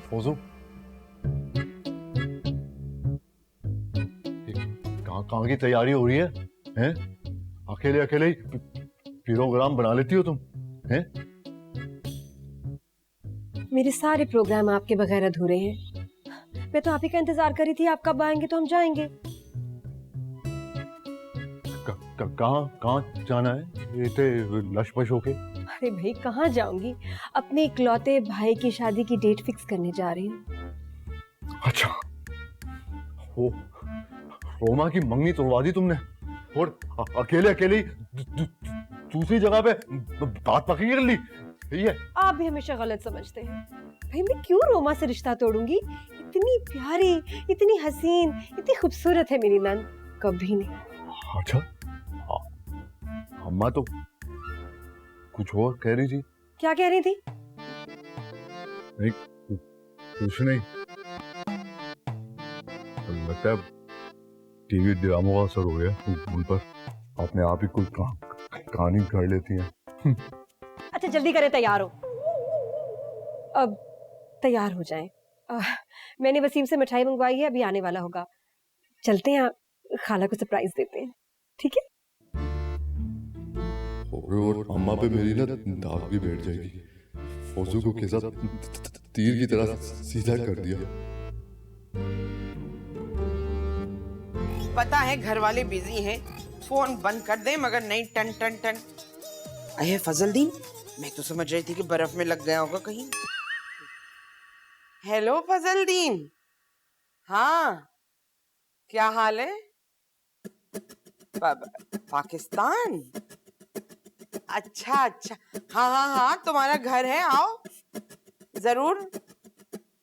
फोजू, कहाँ की तैयारी हो रही है? हैं? अकेले अकेले ही प्रोग्राम बना लेती हो तुम? हैं? मेरे सारे प्रोग्राम आपके बगैर अधूरे हैं। मैं तो आप ही का इंतजार कर रही थी, आप कब आएंगे तो हम जाएंगे। कहाँ जाना है इतने लशपश होके? अरे भाई, कहाँ जाऊंगी, अपने इकलौते भाई की शादी की डेट फिक्स करने जा रही हूँ। अच्छा, वो रोमा की मंगनी तोड़वा दी तुमने और अकेले अकेले ही दूसरी जगह पे बात पक्की कर ली? यही है? आप भी हमेशा गलत समझते हैं। भाई, मैं क्यों रोमा से रिश्ता तोड़ूंगी? इतनी प्यारी, इतनी हसीन, इतनी खूबसूरत है मेरी नंद, कभी नहीं। अच्छा, अम्मा तो कुछ और कह रही थी। क्या कह रही थी? नहीं, कुछ नहीं। लगता है टीवी ड्रामों का असर हो गया उन पर, अपने आप ही कोई कहानी कर लेती हैं। अच्छा, जल्दी करें, तैयार हो। अब तैयार हो जाएं। मैंने वसीम से मिठाई मंगवाई है, अभी आने वाला होगा। चलते हैं, खाला को सरप्राइज देते हैं, ठीक है? और अम्मा पे मेरी ना दाग भी बैठ जाएगी। फौजू को कैसा तीर की तरह सीधा कर दिया। पता है घर वाले बिजी हैं, फोन बंद कर दे, मगर नहीं, टन टन टन। अरे फजलदीन, मैं तो समझ रही थी कि बर्फ में लग गया होगा कहीं। हेलो फजलदीन। हाँ, क्या हाल है? पाकिस्तान? अच्छा अच्छा, हाँ हाँ हाँ, तुम्हारा घर है, आओ जरूर।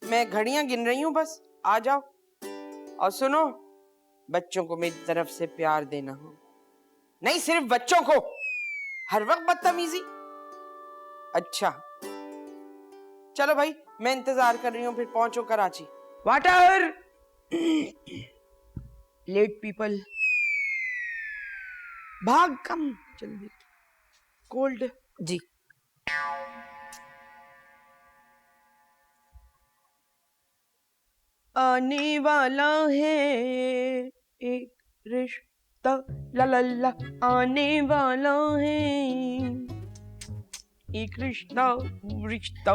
मैं घड़ियां गिन रही हूँ, बस आ जाओ। और सुनो, बच्चों को मेरी तरफ से प्यार देना हो। नहीं, सिर्फ बच्चों को, हर वक्त बदतमीजी। अच्छा चलो भाई, मैं इंतजार कर रही हूँ, फिर पहुंचो कराची। वाटर। लेट पीपल, भाग, कम जल्दी। कोल्ड जी। आने वाला है एक रिश्ता, ला ला ला, आने वाला है एक रिश्ता, रिश्ता,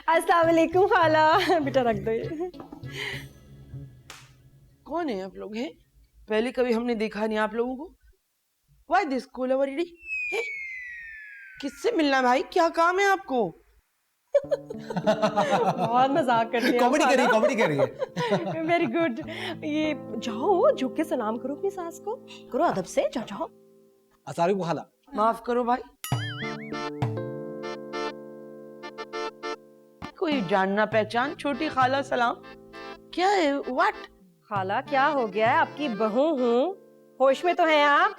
अस्सलाम वालेकुम खाला। बेटा रख दो ये। कौन है आप लोग? हैं, पहले कभी हमने देखा नहीं आप लोगों को। Why this Kolaveri? किससे मिलना भाई, क्या काम है आपको? बहुत मजाक कर रही है। कॉमेडी कर रही है। Very good. ये जाओ, झुक के सलाम करो अपनी सास को, करो अदब से, जाओ जाओ। अस्सलाम वालेकुम खाला। माफ करो भाई, कोई जानना पहचान छोटी खाला सलाम क्या है? व्हाट? खाला क्या हो गया है? आपकी बहू हूँ, होश में तो हैं आप?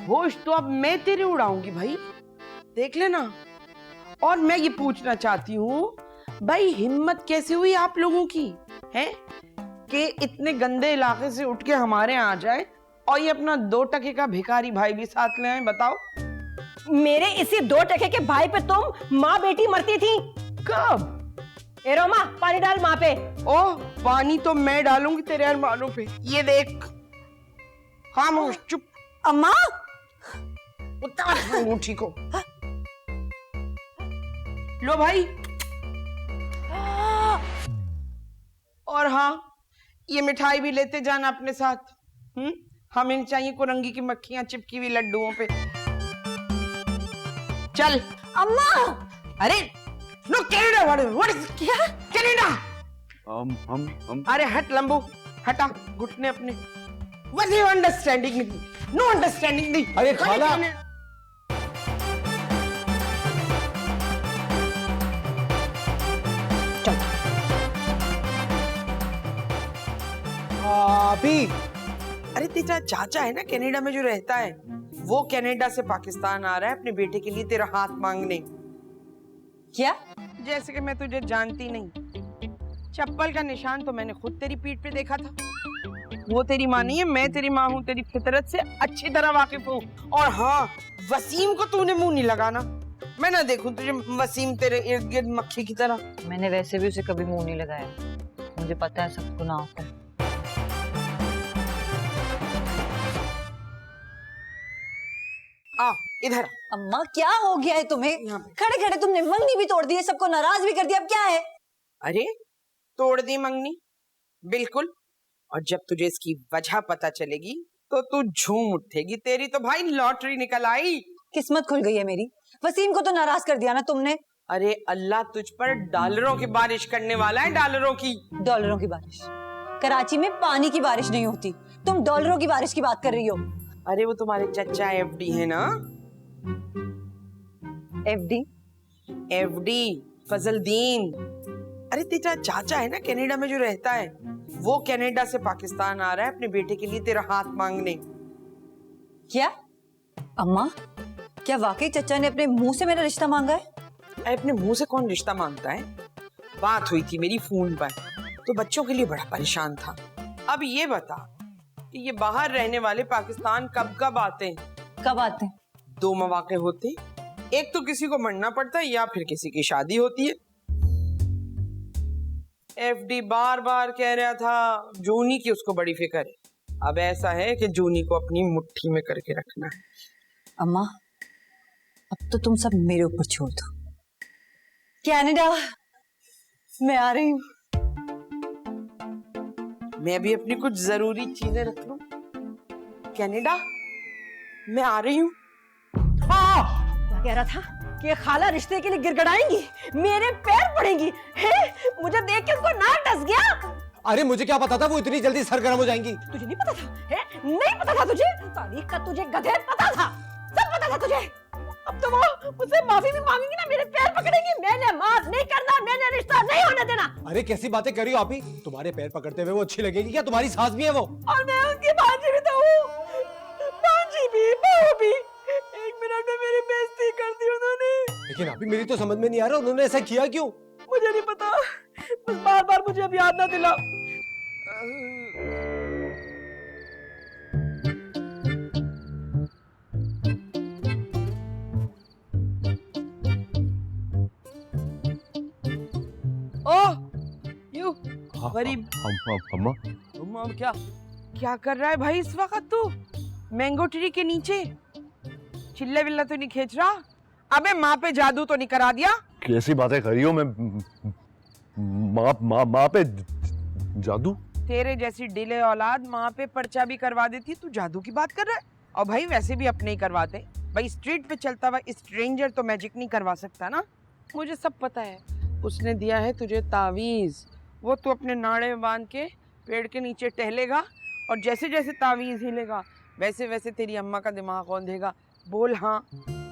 होश तो अब मैं तेरे उड़ाऊंगी भाई, देख लेना। और मैं ये पूछना चाहती हूँ भाई, हिम्मत कैसे हुई आप लोगों की है कि इतने गंदे इलाके से उठ के हमारे यहाँ आ जाए और ये अपना 2 टके का भिखारी भाई भी साथ ले आए? बताओ। मेरे इसी 2 टके के भाई पे तुम माँ बेटी मरती थी। कब? ए रोमा, पानी डाल माँ पे। ओह, पानी तो मैं डालूंगी तेरे अरमानों पे। ये देख, खामोश, चुप। अम्मा उतार अंगूठी को। लो भाई। और हाँ, ये मिठाई भी लेते जाना अपने साथ। हमें नहीं चाहिए कुरंगी की मक्खियां चिपकी हुई लड्डुओं पे। चल। अम्मा अरे नो, कनाडा। व्हाट इज क्या? कनाडा? हम अरे हट लंबू, हटा घुटने अपने। What you understanding? No understanding नहीं। अरे खाला। अभी अरे तेरा चाचा है ना कनाडा में जो रहता है, वो कनाडा से पाकिस्तान आ रहा है अपने बेटे के लिए तेरा हाथ मांगने। क्या? जैसे कि मैं तुझे जानती नहीं, चप्पल का निशान तो मैंने खुद तेरी पीठ पे देखा था। वो तेरी माँ नहीं है, मैं तेरी माँ हूँ, तेरी फितरत से अच्छी तरह वाकिफ हूँ। और हाँ, वसीम को तूने मुंह नहीं लगाना, मैं ना देखूं तुझे वसीम तेरे इर्द गिर्द मक्खी की तरह। मैंने वैसे भी उसे कभी मुंह नहीं लगाया, मुझे पता है सब गुनाह होता है। आ इधर। अम्मा क्या हो गया है तुम्हें? यहाँ पे। खड़े खड़े तुमने मंगनी भी तोड़ दी है, सबको नाराज भी कर दिया, अब क्या है? अरे तोड़ दी मंगनी, बिल्कुल। और जब तुझे इसकी वजह पता चलेगी तो तू झूम उठेगी। तेरी तो भाई लॉटरी निकल आई। किस्मत खुल गई है मेरी। वसीम को तो नाराज कर दिया ना तुमने। अरे अल्लाह तुझ पर डॉलरों की बारिश करने वाला है, डॉलरों की। डॉलरों की बारिश? कराची में पानी की बारिश नहीं होती, तुम डॉलरों की बारिश की बात कर रही हो। अरे वो तुम्हारे चचा एफडी है ना? एफडी? एफडी फजलदीन। अरे तेरा चाचा है ना कनाडा में जो रहता है, वो कनाडा से पाकिस्तान आ रहा है अपने बेटे के लिए तेरा हाथ मांगने। क्या? अम्मा क्या वाकई चचा ने अपने मुंह से मेरा रिश्ता मांगा है? अरे अपने मुंह से कौन रिश्ता मांगता है? बात हुई थी मेरी फोन पर, तो बच्चों के लिए बड़ा परेशान था। अब ये बता कि ये बाहर रहने वाले पाकिस्तान कब कब आते हैं? कब आते हैं? 2 मौके होते, एक तो किसी को मरना पड़ता है या फिर किसी की शादी होती है। एफडी बार बार कह रहा था जूनी की उसको बड़ी फिक्र है। अब ऐसा है कि जूनी को अपनी मुट्ठी में करके रखना है। अम्मा अब तो तुम सब मेरे ऊपर छोड़ दो। कनाडा मैं आ रही हूँ। मैं भी अपनी कुछ जरूरी चीजें रख लूं। कनाडा मैं आ रही हूँ। क्या कह रहा था कि खाला रिश्ते के लिए गिड़गिड़ाएंगी, मेरे पैर पड़ेंगी? हैं? मुझे देख के उसको नाक डस गया। अरे मुझे क्या पता था वो इतनी जल्दी सरगर्म हो जाएंगी। तुझे नहीं पता था? है? नहीं पता था तुझे? तारीख का तुझे गधे पता था, सब पता था तुझे। अब तो वो मुझसे माफी भी मांगेंगी ना, मेरे पैर पकड़ेंगी। मैंने माफ नहीं करना, मैंने रिश्ता नहीं होने देना। अरे कैसी बातें कर रही हो आप ही? तुम्हारे पैर पकड़ते हुए वो अच्छी लगेगी क्या? तुम्हारी सास भी है वो। और मैं उसकी भांजी भी तो हूँ, भांजी भी, बहू भी। 1 मिनट में मेरी बेइज्जती कर दी उन्होंने। लेकिन अभी मेरी तो समझ में नहीं आ रहा उन्होंने ऐसा किया क्यों? मुझे नहीं पता, बस बार बार मुझे अब याद ना दिला। ओह यू गरीब। अम्मा अम्मा क्या कर रहा है भाई इस वक्त तू? मैंगो ट्री के नीचे चिल्ला विल्ला तो नहीं खींच रहा? अबे माँ पे जादू तो नहीं करा दिया? कैसी बातें कर रही हो? मैं माँ पे जादू? तेरे जैसी डिले औलाद माँ पे पर्चा भी करवा देती, तू जादू की बात कर रहा है? और भाई वैसे भी अपने ही करवाते भाई, स्ट्रीट पे चलता हुआ स्ट्रेंजर तो मैजिक नहीं करवा सकता ना। मुझे सब पता है, उसने दिया है तुझे तावीज, वो तू अपने नाड़े में बांध के पेड़ के नीचे टहलेगा और जैसे जैसे तावीज हिलेगा वैसे वैसे तेरी अम्मा का दिमाग औंधेगा। बोल हाँ।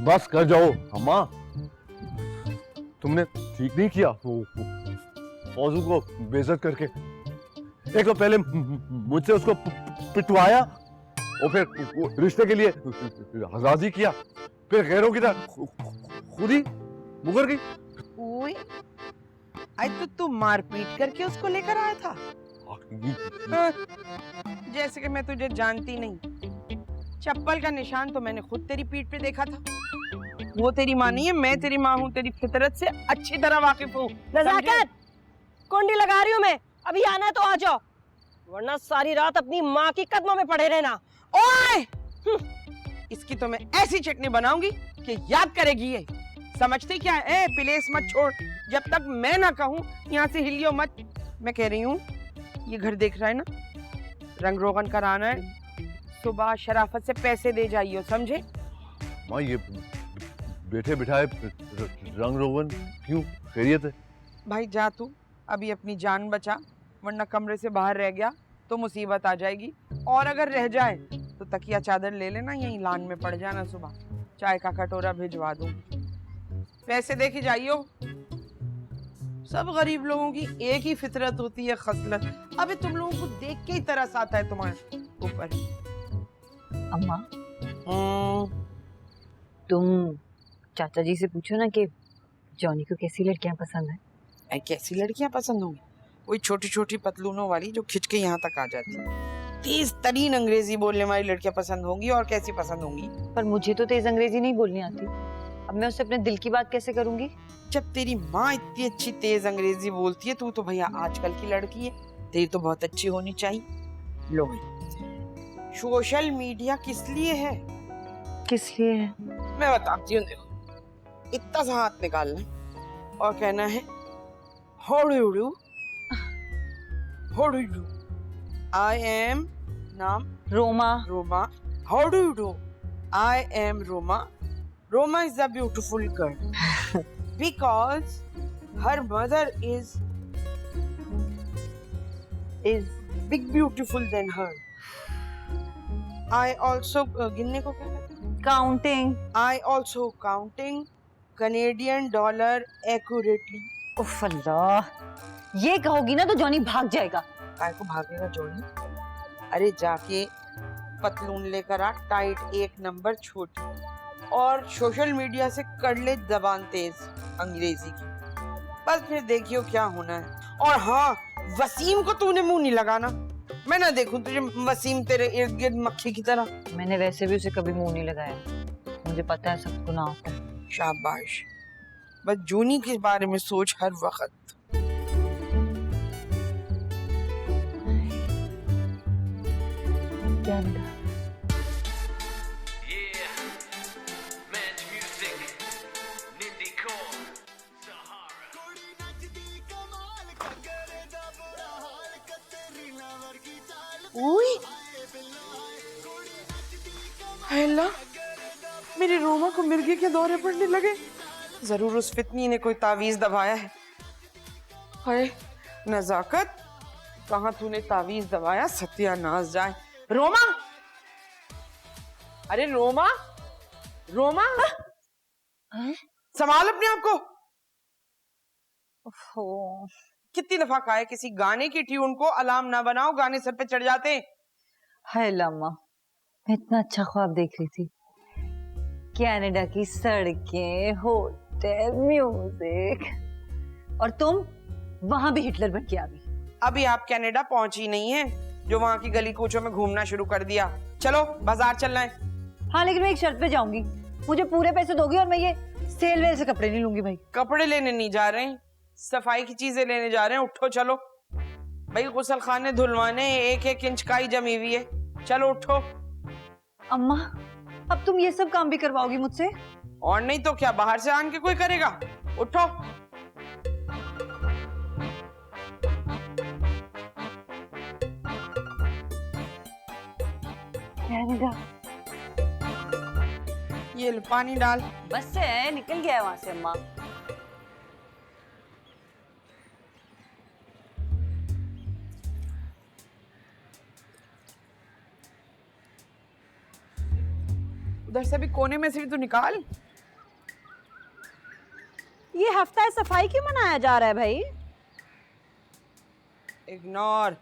बस कर जाओ अम्मा, तुमने ठीक नहीं किया वो फौजू को बेइज्जत करके। एक तो पहले मुझसे उसको पिटवाया और फिर रिश्ते के लिए राजी किया, फिर गैरों की तरह खुद ही मुकर गई। ओए आज तो तू मारपीट करके उसको लेकर आया था। हाँ, जैसे कि मैं तुझे जानती नहीं, चप्पल का निशान तो मैंने खुद तेरी पीठ पे देखा था। वो तेरी माँ नहीं है, मैं तेरी माँ हूँ, तेरी फितरत से अच्छी तरह वाकिफ हूँ। नजाकत, कुंडी लगा रही हूँ मैं, अभी आना है तो आ जाओ, वरना सारी रात अपनी माँ की कदमों में पड़े रहना। ओए! इसकी तो मैं ऐसी चटनी बनाऊंगी कि याद करेगी ये। समझते क्या है? प्लेस मत छोड़, जब तक मैं ना कहूँ यहाँ से हिलियो मत। मैं कह रही हूँ, ये घर देख रहा है ना, रंग रोगन कराना है, सुबह शराफत से पैसे दे जाइयो, समझे? माँ ये बैठे बिठाए रंग रोगन क्यों, खैरियत है? भाई जा तू, अभी अपनी जान बचा, वरना कमरे से बाहर रह गया तो मुसीबत आ जाएगी। और अगर रह जाए तो तकिया चादर ले लेना, यहीं लान में पड़ जाना, सुबह चाय का कटोरा भिजवा दूं। पैसे दे के जाइयो। सब गरीब लोगों की एक ही फितरत होती है, खसलत। अबे तुम लोगों को देख के ही तरस आता है तुम्हारे ऊपर। अम्मा, तुम चाचा जी से पूछो ना कि जॉनी को कैसी लड़कियां पसंद है। कैसी लड़कियां पसंद होंगी? वही छोटी छोटी पतलूनों वाली जो खिंच के यहाँ तक आ जाती। तेज तरीन अंग्रेजी बोलने वाली लड़कियां पसंद होंगी, और कैसी पसंद होंगी? पर मुझे तो तेज अंग्रेजी नहीं बोलनी आती, अब मैं उससे अपने दिल की बात कैसे करूंगी? जब तेरी माँ इतनी अच्छी तेज अंग्रेजी बोलती है, तू तो भैया आजकल की लड़की है, तेरी तो बहुत अच्छी होनी चाहिए। लो भाई, सोशल मीडिया किस लिए है? किस लिए है? मैं बताती हूँ, देखो, इतना सा हाथ निकालना है और कहना है होड़ू होड़ू। आई एम नाम Roma. Roma. How do you do? I am Roma. Roma is a beautiful girl because her mother is big beautiful than her. I also गिनने को क्या कहते हैं? Counting. I also counting Canadian dollar accurately. उफ अल्लाह, ये कहोगी ना तो जॉनी भाग जाएगा। काय को भागेगा जॉनी? अरे जाके पतलून लेकर आ, टाइट एक नंबर छोटी, और सोशल मीडिया से कर ले जबान तेज अंग्रेजी की, बस फिर देखियो क्या होना है। और हाँ, वसीम को तूने मुंह नहीं लगाना, मैं ना देखूं तुझे वसीम तेरे इर्द गिर्द मक्खी की तरह। मैंने वैसे भी उसे कभी मुंह नहीं लगाया, मुझे पता है सब गुनाह होता है। शाबाश, बस जूनी के बारे में सोच हर वक्त। क्या निकाल? अल्लाह, मेरी रोमा को मिर्गी के दौरे पड़ने लगे। जरूर उस फितनी ने कोई तावीज दबाया है। हाय नजाकत, कहाँ तूने तावीज दबाया? सत्यानाश जाए। रोमा, अरे रोमा, रोमा, संभाल अपने आप को। कितनी दफा कहा है किसी गाने की ट्यून को अलार्म ना बनाओ, गाने सर पे चढ़ जाते हैं। हाय लम्मा, मैं इतना अच्छा ख्वाब देख रही थी, कनाडा की सड़कें, होटल, म्यूजिक, और तुम वहां भी हिटलर बन के आ गई। अभी आप कनाडा पहुंची नहीं है जो वहां की गली कूचों में घूमना शुरू कर दिया। चलो बाजार चलना है। हाँ, लेकिन मैं एक शर्त पे जाऊंगी, मुझे पूरे पैसे दोगी और मैं ये सेल वेल से कपड़े नहीं लूंगी। भाई कपड़े लेने नहीं जा रहे हैं, सफाई की चीजें लेने जा रहे हैं। उठो चलो भाई, गुसल खाने धुलवाने, एक एक इंच काई जमी हुई है, चलो उठो। अम्मा, अब तुम ये सब काम भी करवाओगी मुझसे? और नहीं तो क्या, बाहर से आन के कोई करेगा? उठो। कनाडा, ये लो पानी डाल। बस है, निकल गया है वहां से अम्मा। उधर से भी कोने में से भी तो निकाल। ये हफ्ता सफाई क्यों मनाया जा रहा है भाई? इग्नोर।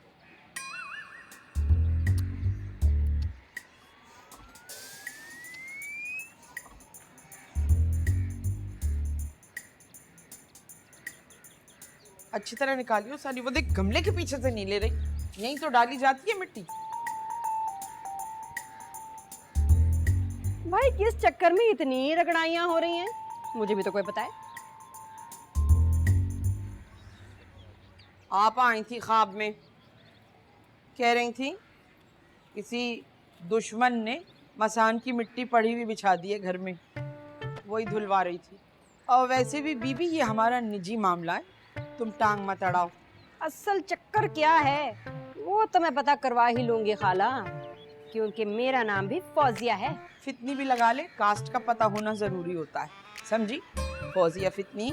अच्छी तरह निकालियो सारी। वो देख, गमले के पीछे से नहीं ले रही, यहीं तो डाली जाती है मिट्टी। भाई किस चक्कर में इतनी रगड़ाइयाँ हो रही हैं, मुझे भी तो कोई बताए। आप आई थी ख्वाब में, कह रही थी किसी दुश्मन ने मसान की मिट्टी पड़ी हुई बिछा दी है घर में, वही धुलवा रही थी। और वैसे भी बीबी ये हमारा निजी मामला है, तुम टांग मत अड़ाओ। असल चक्कर क्या है वो तो मैं पता करवा ही लूंगी खाला, क्योंकि मेरा नाम भी फौजिया है। फितनी भी लगा ले, कास्ट का पता होना जरूरी होता है, समझी? फौजिया फितनी।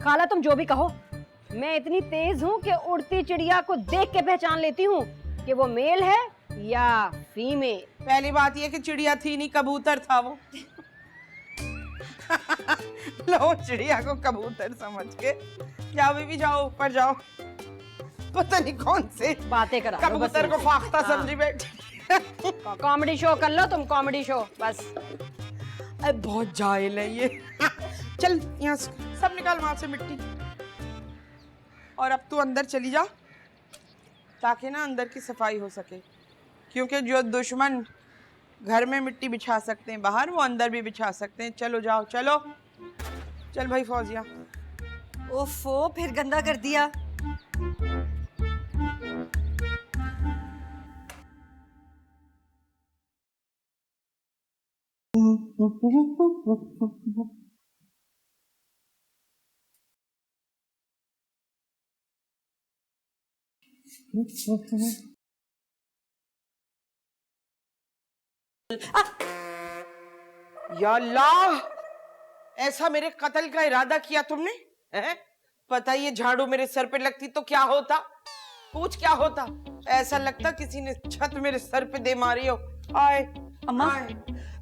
खाला तुम जो भी कहो, मैं इतनी तेज हूँ कि उड़ती चिड़िया को देख के पहचान लेती हूँ कि वो मेल है या फीमेल। पहली बात ये कि चिड़िया थी नहीं, कबूतर था वो। लो चिड़िया को कबूतर समझ के जाओ बीबी, जाओ ऊपर जाओ। पता नहीं कौन से बातें करा लो बस कबूतर को इनसे। फाख्ता हाँ। समझी बैठी। कॉमेडी शो कर लो तुम, कॉमेडी शो बस। अरे बहुत जाहिल है ये। चल यहाँ से सब निकाल वहां से मिट्टी, और अब तू अंदर चली जा ताकि ना अंदर की सफाई हो सके, क्योंकि जो दुश्मन घर में मिट्टी बिछा सकते हैं बाहर, वो अंदर भी बिछा सकते हैं। चलो जाओ, चलो चल भाई फौजिया। ओफो, फिर गंदा कर दिया। या अल्लाह, ऐसा मेरे कत्ल का इरादा किया तुमने? हैं? पता ये झाड़ू मेरे सर पे लगती तो क्या होता? पूछ क्या होता? ऐसा लगता किसी ने छत मेरे सर पे दे मारी हो। आए अम्मा, आए।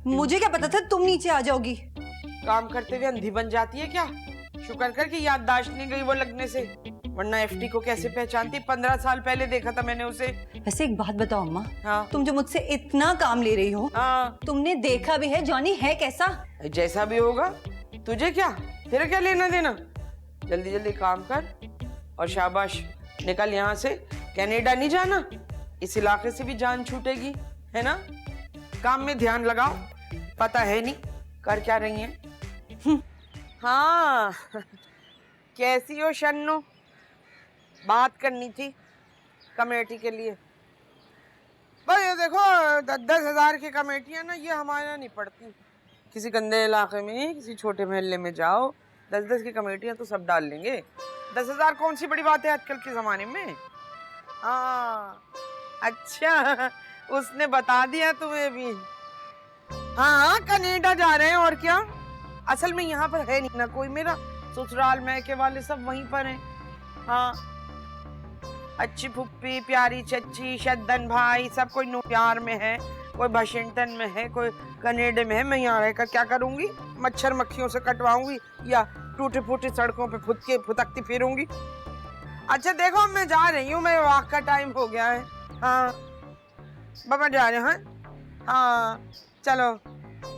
मुझे क्या पता था तुम नीचे आ जाओगी। काम करते हुए अंधी बन जाती है क्या? शुक्र कर कि याददाश्त नहीं गई वो लगने से, वरना एफटी को कैसे पहचानती? 15 साल पहले देखा था मैंने उसे। वैसे एक बात बताओ अम्मा, हाँ। तुम जो मुझसे इतना काम ले रही हो, हाँ, तुमने देखा भी है जॉनी है कैसा? जैसा भी होगा, तुझे क्या, तेरा क्या लेना देना? जल्दी जल्दी काम कर और शाबाश, निकल यहाँ से। कनाडा नहीं जाना, इस इलाके से भी जान छूटेगी, है ना? काम में ध्यान लगाओ, पता है नहीं कर क्या रही हैं। हाँ, कैसी हो शन्नो? बात करनी थी कमेटी के लिए। भाई ये देखो, 10-10 हजार की कमेटियां ना, ये हमारे यहाँ नहीं पड़ती। किसी गंदे इलाके में, किसी छोटे मोहल्ले में जाओ, 10-10 की कमेटियां तो सब डाल लेंगे। 10,000 कौन सी बड़ी बात है आजकल के जमाने में? हाँ, अच्छा, उसने बता दिया तुम्हें भी? हाँ, कनाडा जा रहे हैं और क्या। असल में यहाँ पर है नहीं ना कोई, मेरा ससुराल मैके वाले सब वहीं पर हैं। हाँ, अच्छी फुप्पी, प्यारी चच्ची, शद्दन भाई, सब कोई न्यूयॉर्क में है, कोई वाशिंगटन में है, कोई कनाडा में है। मैं यहाँ रहकर क्या करूँगी? मच्छर मक्खियों से कटवाऊंगी या टूटी फूटी सड़कों पे फुदकती फिरूंगी? अच्छा देखो, मैं जा रही हूँ, मैं वॉक का टाइम हो गया है। हाँ बाबा, जा रहे हैं। हाँ चलो,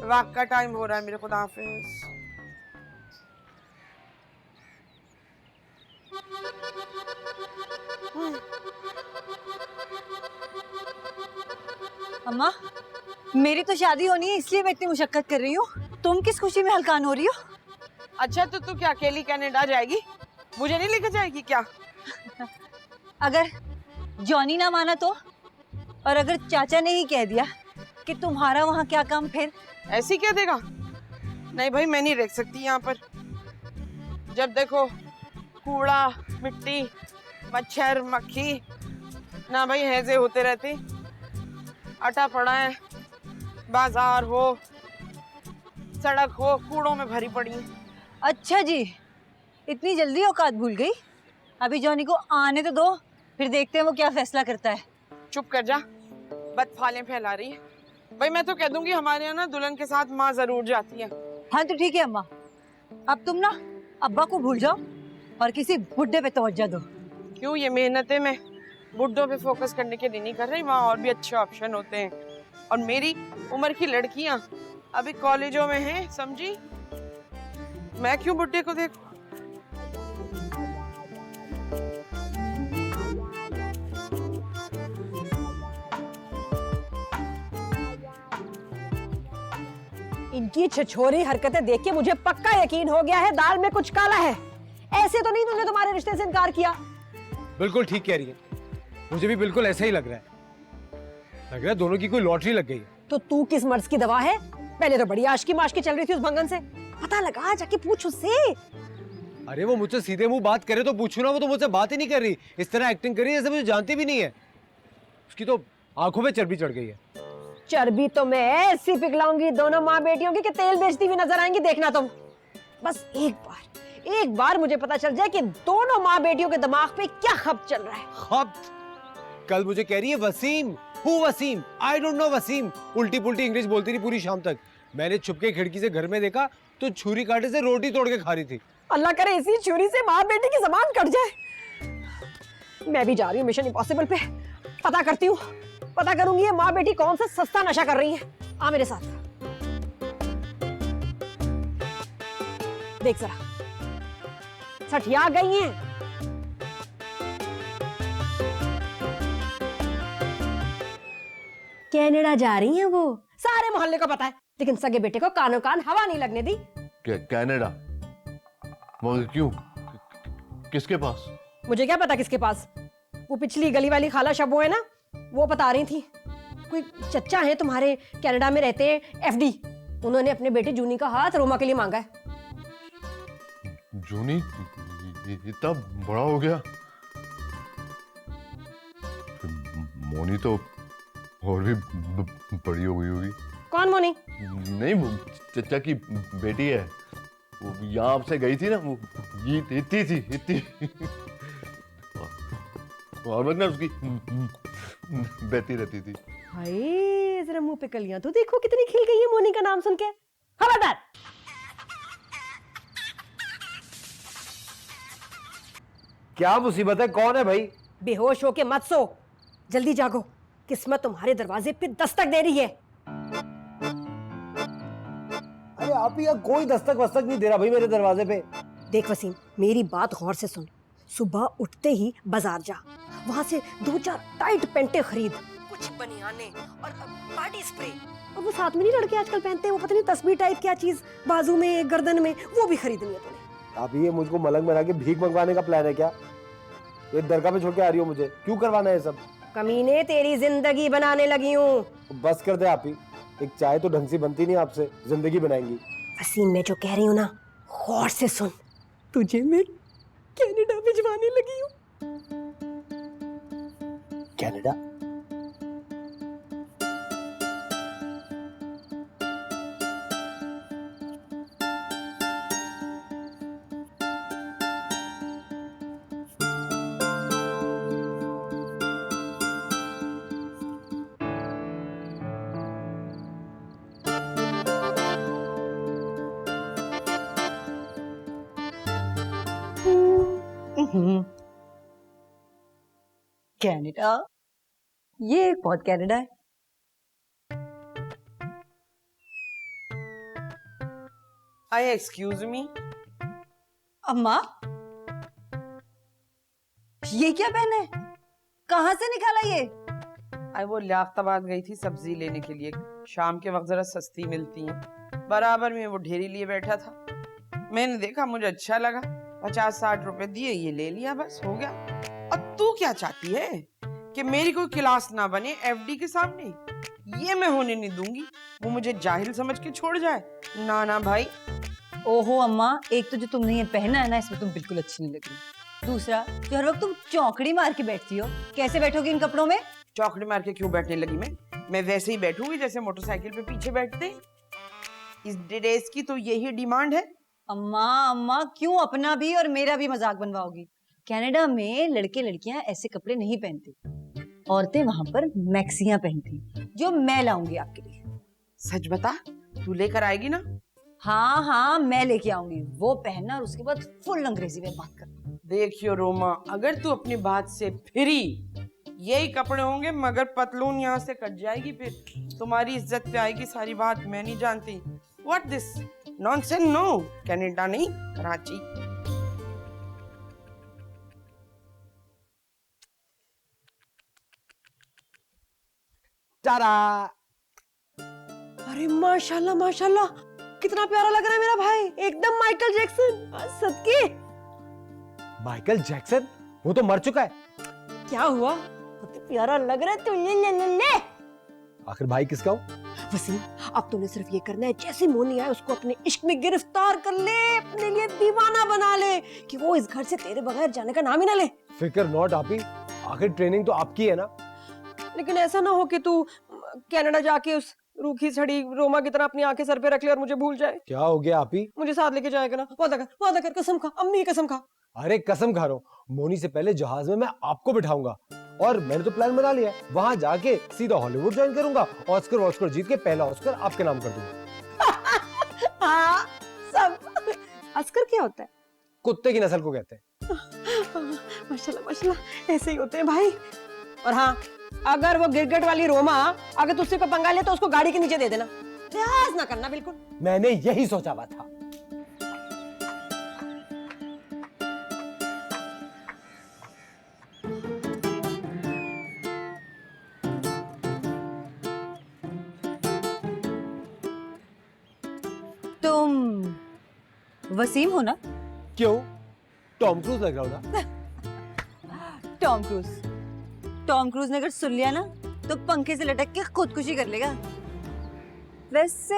वॉक का टाइम हो रहा है मेरे। खुदा हाफिज। अम्मा, मेरी तो शादी होनी है इसलिए मैं इतनी मुशक्कत कर रही हूँ। तुम किस खुशी में हलकान हो रही हो? अच्छा तो तू क्या अकेली कनाडा जाएगी? मुझे नहीं लेकर जाएगी क्या? अगर जॉनी ना माना तो, और अगर चाचा ने ही कह दिया कि तुम्हारा वहाँ क्या काम, फिर? ऐसी क्या देगा? नहीं भाई, मैं नहीं रह सकती यहाँ पर। जब देखो कूड़ा, मिट्टी, मच्छर मक्खी, ना भाई हैजे होते रहते। अटा पड़ा है, बाजार हो, सड़क हो, कूड़ों में भरी पड़ी है। अच्छा जी, इतनी जल्दी औकात भूल गई? अभी जॉनी को आने तो दो, फिर देखते हैं वो क्या फैसला करता है। चुप कर जा, बदफालें फैला रही है। भाई मैं तो कह दूंगी हमारे यहाँ ना दुल्हन के साथ माँ जरूर जाती है। हाँ तो ठीक है अम्मा, अब तुम ना अब्बा को भूल जाओ और किसी बुड्ढे पे तवज्जो दो। क्यों, ये मेहनतें मैं बुड्ढों पे फोकस करने के लिए नहीं कर रही, वहाँ और भी अच्छे ऑप्शन होते हैं। और मेरी उम्र की लड़कियाँ अभी कॉलेजों में हैं, समझी? मैं क्यों बुड्ढे को देखूं? इनकी छिछोरी हरकतें देख के मुझे पक्का यकीन हो गया है दाल में कुछ काला है। ऐसे तो नहीं तुमने तुम्हारे रिश्ते से इनकार किया। बिल्कुल ठीक कह रही है, मुझे भी बिल्कुल ऐसा ही लग रहा है दोनों की कोई लॉटरी लग गई है। तो तू किस मर्ज की दवा है? पहले तो बड़ी आशकी माशकी चल रही थी उस भंगन से, पता लगा जाके पूछ उससे। अरे वो मुझसे सीधे मुंह बात करे तो पूछू ना, वो तो मुझसे बात ही नहीं कर रही, इस तरह एक्टिंग कर रही है जैसे मुझे जानती भी नहीं है। उसकी तो आंखों में चर्बी चढ़ गई है। चर्बी तो मैं ऐसी पिघलाऊंगी दोनों माँ बेटियों की कि तेल बेचती हुई नजर आएंगी, देखना तुम। बस एक बार मुझे पता चल जाए कि दोनों माँ बेटियों के दिमाग पे क्या खप चल रहा है। खप? कल मुझे कह रही है Wasim, who Wasim, I don't know Wasim, उल्टी पुल्टी इंग्लिश बोलती रही पूरी शाम तक। मैंने छुपके खिड़की से घर में देखा तो छुरी कांटे से रोटी तोड़ के खा रही थी। अल्लाह करे इसी छुरी से माँ बेटी की जबान कट जाए। मैं भी जा रही हूँ मिशन इम्पॉसिबल पे, पता करती हूँ, पता करूंगी ये माँ बेटी कौन सा सस्ता नशा कर रही है। आ मेरे साथ, देख जरा सठिया गई हैं। कनाडा जा रही हैं वो, सारे मोहल्ले को पता है, लेकिन सगे बेटे को कानो कान हवा नहीं लगने दी। कनाडा? मगर क्यों? किसके पास? मुझे क्या पता किसके पास, वो पिछली गली वाली खाला शबो है ना, वो बता रही थी। कोई चच्चा है तुम्हारे कनाडा में रहते हैं, एफडी, उन्होंने अपने बेटे जूनी का हाथ रोमा के लिए मांगा है। जूनी इतना बड़ा हो गया? मोनी तो और भी बड़ी हो गई होगी। कौन मोनी? नहीं, वो चचा की बेटी है, वो यहाँ से गई थी ना, वो इतनी थी इतनी, और बदना उसकी बहती रहती थी। हाय जरा मुंह पे कलियां तो देखो कितनी खिल गई है मोनी का नाम सुन के। खबरदार। क्या मुसीबत है, कौन है भाई? बेहोश होके मत सो, जल्दी जागो, किस्मत तुम्हारे दरवाजे पे दस्तक दे रही है। अरे आप ही, कोई दस्तक वस्तक नहीं दे रहा भाई मेरे दरवाजे पे। देख वसीम, मेरी बात गौर से सुन, सुबह उठते ही बाजार जा, वहां से 2-4 टाइट पेंटे खरीद, कुछ बनियाने और पार्टी स्प्रे, और वो साथ में नहीं लड़के आजकल पहनते हैं, वो पता नहीं तस्बीह टाइप क्या चीज बाजू में गर्दन में, वो भी खरीदनी है तुम्हें। आप ये मुझको मलंग बना के भीख मंगवाने का प्लान है क्या? ये दरगाह पे छोड़ के आ रही हो मुझे, क्यों करवाना है सब? कमीने तेरी जिंदगी बनाने लगी हूँ। बस कर दे आप ही, एक चाय तो ढंग से बनती नहीं आपसे, जिंदगी बनाएंगी। वसीम मैं जो कह रही हूँ ना, गौर से सुन, तुझे मैं कनाडा भिजवाने लगी हूँ। कनाडा? कनाडा, ये बहुत कनाडा है। आई एक्सक्यूज मी। अम्मा, ये क्या पहना है? कहाँ से निकाला ये? आई वो लियाकताबाद गई थी सब्जी लेने के लिए, शाम के वक्त जरा सस्ती मिलती हैं, बराबर में वो ढेरी लिए बैठा था, मैंने देखा, मुझे अच्छा लगा, 50-60 रुपए दिए, ये ले लिया, बस हो गया। अब तू क्या चाहती है कि मेरी कोई क्लास ना बने एफडी के सामने? ये मैं होने नहीं दूंगी, वो मुझे जाहिल समझ के छोड़ जाए। ना ना भाई। ओहो अम्मा, एक तो जो तुमने ये पहना है ना, इसमें तुम बिल्कुल अच्छी नहीं लग रही। दूसरा, जो हर वक्त तुम चौकड़ी मार के बैठती हो, कैसे बैठोगी इन कपड़ों में? चौकड़ी मार के क्यों बैठने लगी मैं वैसे ही बैठूंगी जैसे मोटरसाइकिल पे पीछे बैठते हैं। इस ड्रेस की तो यही डिमांड है। अम्मा अम्मा, क्यों अपना भी और मेरा भी मजाक बनवाओगी? कनाडा में लड़के लड़कियां ऐसे कपड़े नहीं पहनते, औरतें वहां पर मैक्सियां पहनती, जो मैं लाऊंगी आपके लिए। सच बता, तू लेकर आएगी ना? हाँ हाँ, मैं लेके आऊंगी, वो पहनना और उसके बाद फुल अंग्रेजी में बात करना। देखियो रोमा, अगर तू अपनी बात से फिरी, यही कपड़े होंगे मगर पतलून यहाँ से कट जाएगी, फिर तुम्हारी इज्जत पे आएगी सारी बात। मैं नहीं जानती। What this nonsense? No, Canada नहीं, कराची। टारा! अरे माशाल्लाह माशाल्लाह, कितना प्यारा लग रहा है मेरा भाई, एकदम माइकल जैक्सन। सदके। Michael Jackson? वो तो मर चुका है। क्या हुआ? कितना प्यारा लग रहा है तू। ले। आखिर भाई किसका हूँ? वसीम, अब तूने सिर्फ ये करना है, जैसे मोनी आए उसको अपने इश्क में गिरफ्तार कर ले, अपने लिए दीवाना बना ले, कि वो इस घर से तेरे बगैर जाने का नाम ही ना ले। फिक्र नॉट आपी, आखिर ट्रेनिंग तो आपकी है ना। लेकिन ऐसा ना हो कि तू कनाडा जाके उस रूखी सड़ी रोमा की तरह अपनी आंखें सर पे रख ले और मुझे भूल जाए। क्या हो गया आपी? मुझे साथ लेके जाएगा ना? वादा कर, कसम खा, अम्मी कसम खा। अरे कसम खा रहा हूँ, मोनी से पहले जहाज में मैं आपको बिठाऊंगा, और मैंने तो प्लान बना लिया है, वहां जाके सीधा हॉलीवुड ज्वाइन करूंगा, ऑस्कर जीत के पहला ऑस्कर आपके नाम कर दूंगा। हाँ, सब। अस्कर क्या होता है? कुत्ते की नस्ल को कहते हैं। माशाल्लाह माशाल्लाह, ऐसे ही होते हैं भाई। और हाँ, अगर वो गिरगिट वाली रोमा अगर तुझसे को पंगा ले तो उसको गाड़ी के नीचे दे देना, लिहाज ना करना बिल्कुल। मैंने यही सोचा हुआ था। तुम वसीम हो ना? क्यों? टॉम क्रूज लग रहा हूँ ना? टॉम क्रूज ने अगर सुन लिया ना तो पंखे से लटक के खुदकुशी कर लेगा। वैसे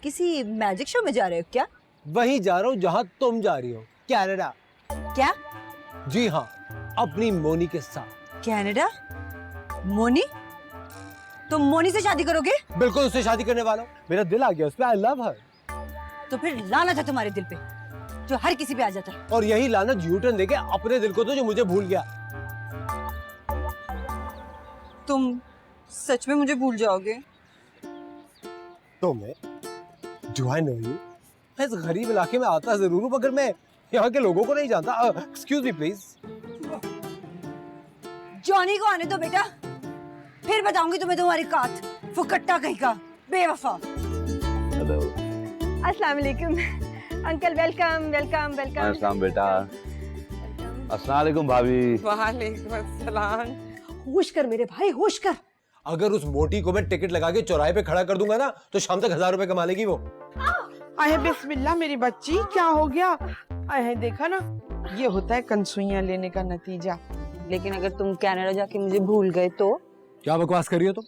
किसी मैजिक शो में जा रहे हो क्या? वहीं जा रहा हूँ जहाँ तुम जा रही हो, कनाडा। क्या? जी हाँ, अपनी मोनी के साथ। कनाडा? मोनी? तुम मोनी से शादी करोगे? बिल्कुल उससे शादी करने वाला हूँ, मेरा दिल आ गया उस पे, आई लव हर। तो फिर लानत है तुम्हारे दिल पे, जो हर किसी पे आ जाता है। और यही लानत यूटर्न देके अपने दिल को तो जो मुझे भूल गया। तुम सच में मुझे भूल जाओगे? तो मैं डू आई नो यू? मैं इस गरीब इलाके में आता जरूर हूँ, मगर मैं यहाँ के लोगों को नहीं जानता। Excuse me please. जॉनी को आने दो बेटा, फिर बताऊंगी तुम्हें तुम्हारी कात, फुकट्टा कहीं का, बेवफा। अस्सलाम वालेकुम अंकल, वेलकम वेलकम वेलकम। अस्सलाम बेटा। अस्सलाम वालेकुम भाभी। वालेकुम अस्सलाम। होश कर मेरे भाई, होश कर। अगर उस मोटी को मैं टिकट लगा के चौराहे पे खड़ा कर दूंगा ना तो शाम तक 1000 रुपए कमा लेगी वो। आए बिस्मिल्लाह मेरी बच्ची, क्या हो गया? आए देखा ना, ये होता है कनसुइयां लेने का नतीजा। लेकिन अगर तुम कनाडा जाके मुझे भूल गए तो? क्या बकवास कर रही हो तुम?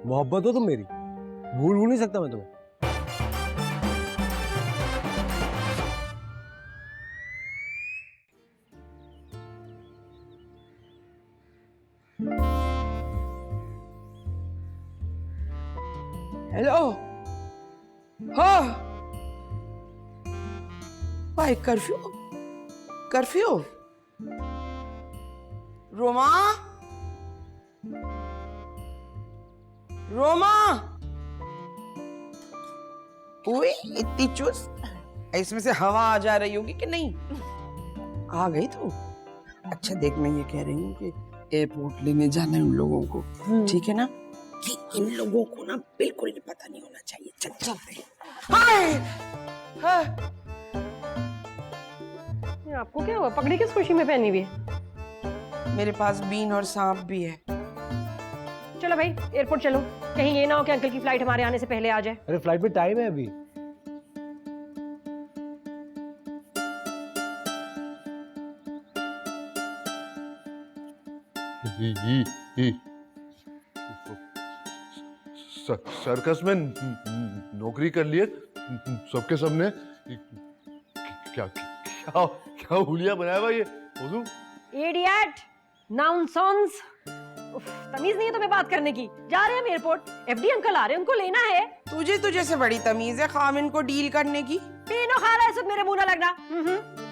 मोहब्बत हो तुम मेरी, भूल नहीं सकता मैं तुम्हें। हेलो, हाँ भाई, कर्फ्यू रोमा ओए इतनी चुस्त, इसमें से हवा आ जा रही होगी कि नहीं? आ गई तू? अच्छा देख, मैं ये कह रही हूँ कि एयरपोर्ट लेने जाना है उन लोगों को, ठीक है ना? कि इन लोगों को ना बिल्कुल ही पता नहीं होना चाहिए। चल चलते हैं। हाय हाँ। आपको क्या हुआ? पगड़ी किस खुशी में पहनी हुई है? मेरे पास बीन और सांप भी है। चलो भाई एयरपोर्ट चलो, कहीं ये ना हो कि अंकल की फ्लाइट हमारे आने से पहले आ जाए। अरे फ्लाइट में टाइम है अभी। सर्कस में नौकरी कर लिए सबके सबने। क्या क्या क्या हुलिया बनाया हुआ ये हुजूर? Idiot, nonsense. तमीज नहीं है तुम्हें बात करने की। जा रहे हैं हम एयरपोर्ट, एफडी अंकल आ रहे हैं, उनको लेना है। तुझे से बड़ी तमीज है खामिन को डील करने की। पीनो खा रहा है सब, मेरे मुंह ना लगना।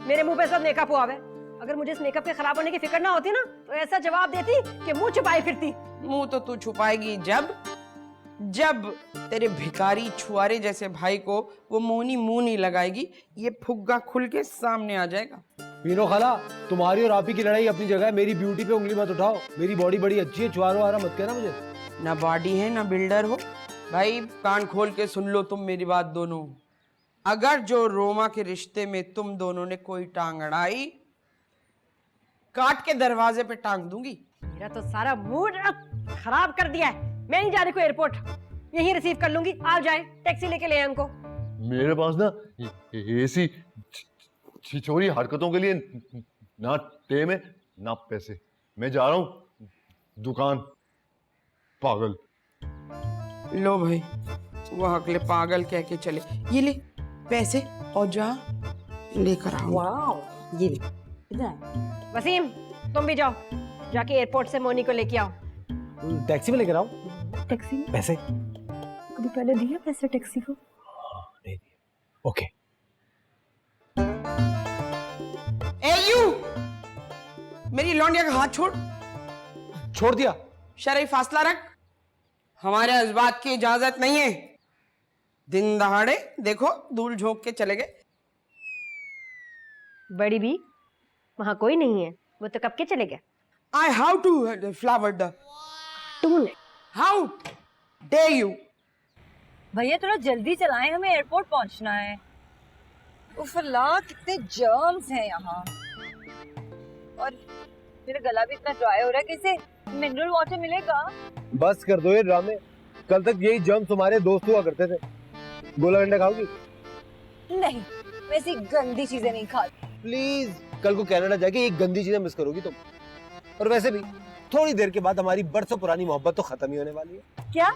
मेरे मुंह पे सब मेकअप हुआ है। अगर मुझे इस मेकअप के खराब होने की फिक्र ना होती ना तो ऐसा जवाब देती कि मुंह छुपाए फिरती। मुंह तो तू छुपाएगी जब तेरे भिखारी छुआरे जैसे भाई को वो मोनी मुंह नहीं लगाएगी, ये फुग्गा खुल के सामने आ जाएगा। पीनो खाला, तुम्हारी और आपी की लड़ाई अपनी जगह है, मेरी ब्यूटी पे उंगली मत उठाओ। मेरी बॉडी बड़ी अच्छी है, छुआरो आरा मत कहना मुझे। ना बॉडी है ना बिल्डर हो। भाई कान खोल के सुन लो तुम मेरी बात दोनों। अगर जो रोमा के रिश्ते में तुम दोनों ने कोई टांग अड़ाई, काट के दरवाजे पे टांग दूंगी। मेरा तो सारा मूड खराब कर दिया है। मैं नहीं जा रही कोई एयरपोर्ट। यहीं रिसीव कर लूंगी, आप जाए टैक्सी लेके ले आए उनको। मेरे पास ना ऐसी छिछोरी हरकतों के लिए ना टेम है ना पैसे। मैं जा रहा हूँ दुकान। पागल। लो भाई, वो अगले पागल कह के चले। ये ले पैसे और जा लेकर आओ। वाह, ये वसीम तुम भी जाओ, जाके एयरपोर्ट से मोनी को लेके आओ। टैक्सी में लेकर आओ। टैक्सी में पैसे कभी पहले दिया पैसे टैक्सी को? नहीं दिए। ओके। ए यू, मेरी लौंडिया का हाथ छोड़। छोड़ दिया। शरई फासला रख, हमारे इस बात की इजाजत नहीं है। दिन दहाड़े देखो धूल झोंक के चले गए। बड़ी भी वहां कोई नहीं है, वो तो कब के चले गए। I how to flower the तूने हाउ डे यू। भैया थोड़ा जल्दी चलाएं, हमें एयरपोर्ट पहुंचना है। उफ अल्लाह, कितने जर्म्स हैं यहाँ। और मेरा गला भी इतना ड्राई हो रहा है, कैसे मिनरल वाटर मिलेगा? बस कर दो ये ड्रामे। कल तक यही जर्म तुम्हारे दोस्त हुआ करते थे। गोला अंडा खाओगी? नहीं, वैसी गंदी चीजें नहीं खाती। प्लीज, कल को कनाडा जाके ये गंदी चीजें मिस करोगी तुम। और वैसे भी थोड़ी देर के बाद हमारी बरसों पुरानी मोहब्बत तो खत्म ही होने वाली है। क्या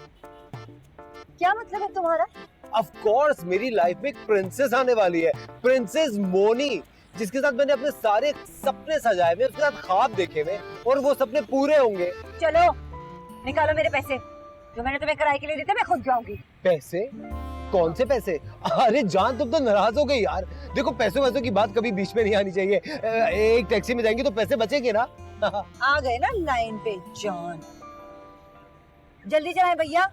क्या मतलब है तुम्हारा? ऑफ कोर्स, मेरी लाइफ में एक प्रिंसेस आने वाली है, प्रिंसेस मोनी, जिसके साथ मैंने अपने सारे सपने सजाए हुए, उसके साथ ख्वाब देखे हुए, और वो सपने पूरे होंगे। चलो निकालो मेरे पैसे जो मैंने तुम्हें किराए के लिए दिए थे, मैं खुद जाऊंगी। पैसे? कौन से पैसे? अरे जान, तुम तो नाराज हो गई यार। देखो, पैसों वैसों की बात कभी बीच में नहीं आनी चाहिए। एक टैक्सी में जाएंगे तो पैसे बचेंगे ना। आ गए ना लाइन पे जान। जल्दी चलाएं भैया।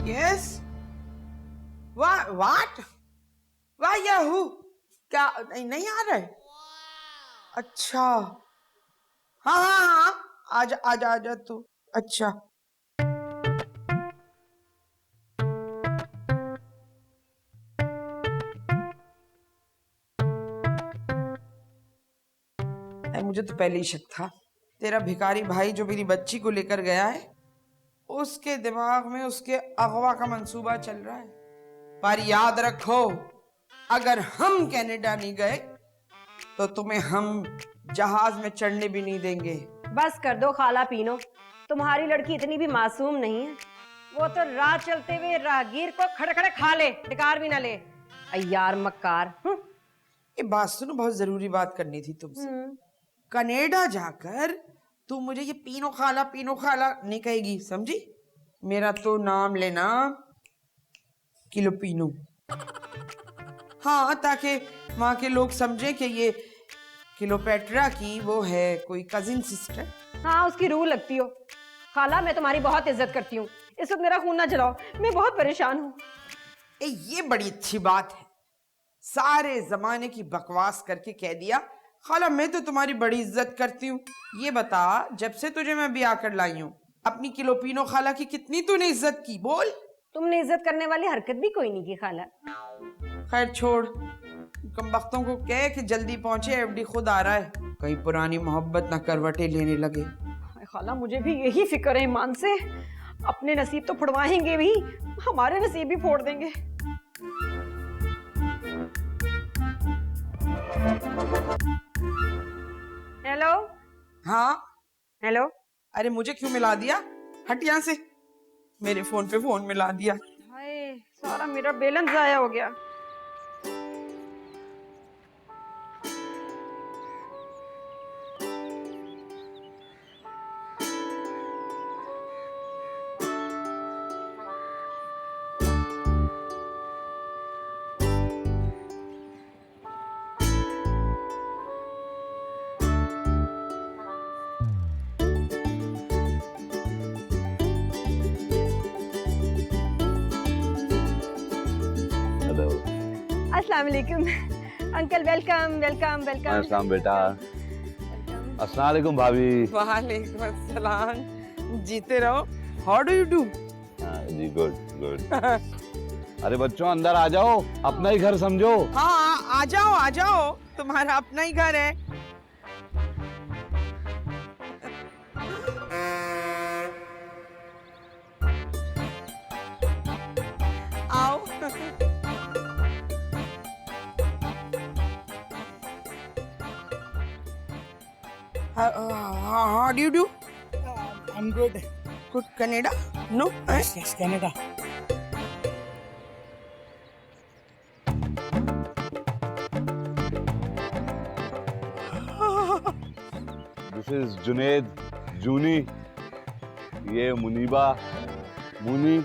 यस व्हाट वाह याहू, क्या नहीं आ रहा है? अच्छा हाँ हाँ हाँ, आजा आजा आजा तू। अच्छा मुझे तो पहले ही शक था, तेरा भिखारी भाई जो मेरी बच्ची को लेकर गया है, उसके दिमाग में उसके अगवा का मंसूबा चल रहा है। पर याद रखो, अगर हम कनाडा नहीं गए तो तुम्हें हम जहाज में चढ़ने भी नहीं देंगे। बस कर दो खाला पीनो, तुम्हारी लड़की इतनी भी मासूम नहीं है। वो तो राह चलते हुए राहगीर को खड़े खड़े खा ले, डिकार भी ना ले। अय्यार मक्कार। ये बात सुनो, बहुत जरूरी बात करनी थी तुमसे। कनाडा जाकर तू मुझे ये पीनो खाला नहीं कहेगी, समझी? मेरा तो नाम लेना किलो पीनो। हाँ, ताकि वहाँ के लोग समझे कि ये क्लियोपेट्रा की वो है कोई कजिन सिस्टर। हाँ, उसकी रूह लगती हो। खाला, मैं तुम्हारी बहुत इज्जत करती हूँ, इस वक्त मेरा खून ना जलाओ, मैं बहुत परेशान हूँ। ये बड़ी अच्छी बात है, सारे जमाने की बकवास करके कह दिया खाला मैं तो तुम्हारी बड़ी इज्जत करती हूँ। ये बता, जब से तुझे मैं ब्याह कर लाई हूँ, अपनी किलोपिनो खाला की कितनी तूने इज्जत की, बोल। तुमने इज्जत करने वाली हरकत भी कोई नहीं की खाला। खैर छोड़, कमबख्तों को कह कि जल्दी पहुंचे, एफडी खुद आ रहा है, कहीं पुरानी मोहब्बत ना करवटें लेने लगे। खाला, मुझे भी यही फिक्र है ईमान से, अपने नसीब तो फोड़वाएंगे भी, हमारे नसीब भी फोड़ देंगे। हेलो। हाँ हेलो। अरे मुझे क्यों मिला दिया, हट यहाँ से, मेरे फोन पे फोन मिला दिया। हाय, सारा मेरा बैलेंस जाया हो गया। अस्सलाम वालेकुम अंकल, वेलकम वेलकम वेलकम। अस्सलाम बेटा। अस्सलाम वालेकुम भाभी। वालेकुम अस्सलाम, जीते रहो। How do you do? जी गुड गुड। अरे बच्चों अंदर आ जाओ, अपना ही घर समझो। हाँ आ जाओ, तुम्हारा अपना ही घर है। How do you do? I'm good. Good Canada? No? Yes, Canada. This is Junaid, Juni, ये मुनीबा, मुनी।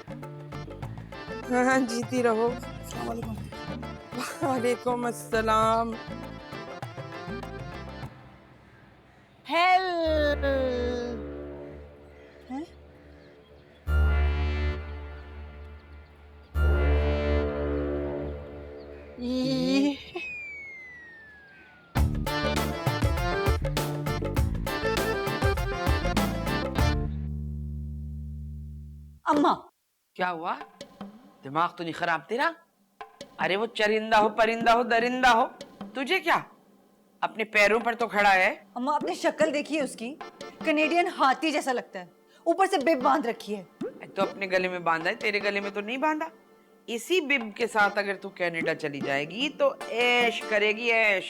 हाँ, जीती रहो। वालेकुम अस्सलाम। हेल्प। ये अम्मा, क्या हुआ? दिमाग तो नहीं खराब तेरा? अरे वो चरिंदा हो, परिंदा हो, दरिंदा हो, तुझे क्या? अपने पैरों पर तो खड़ा है। अम्मा आपने शक्ल देखी है उसकी? कनेडियन हाथी जैसा लगता है, ऊपर से बिब बांध रखी है। तो अपने गले में बांधा है, तेरे गले में तो नहीं बांधा। इसी बिब के साथ अगर तू कनाडा चली जाएगी तो ऐश करेगी, ऐश।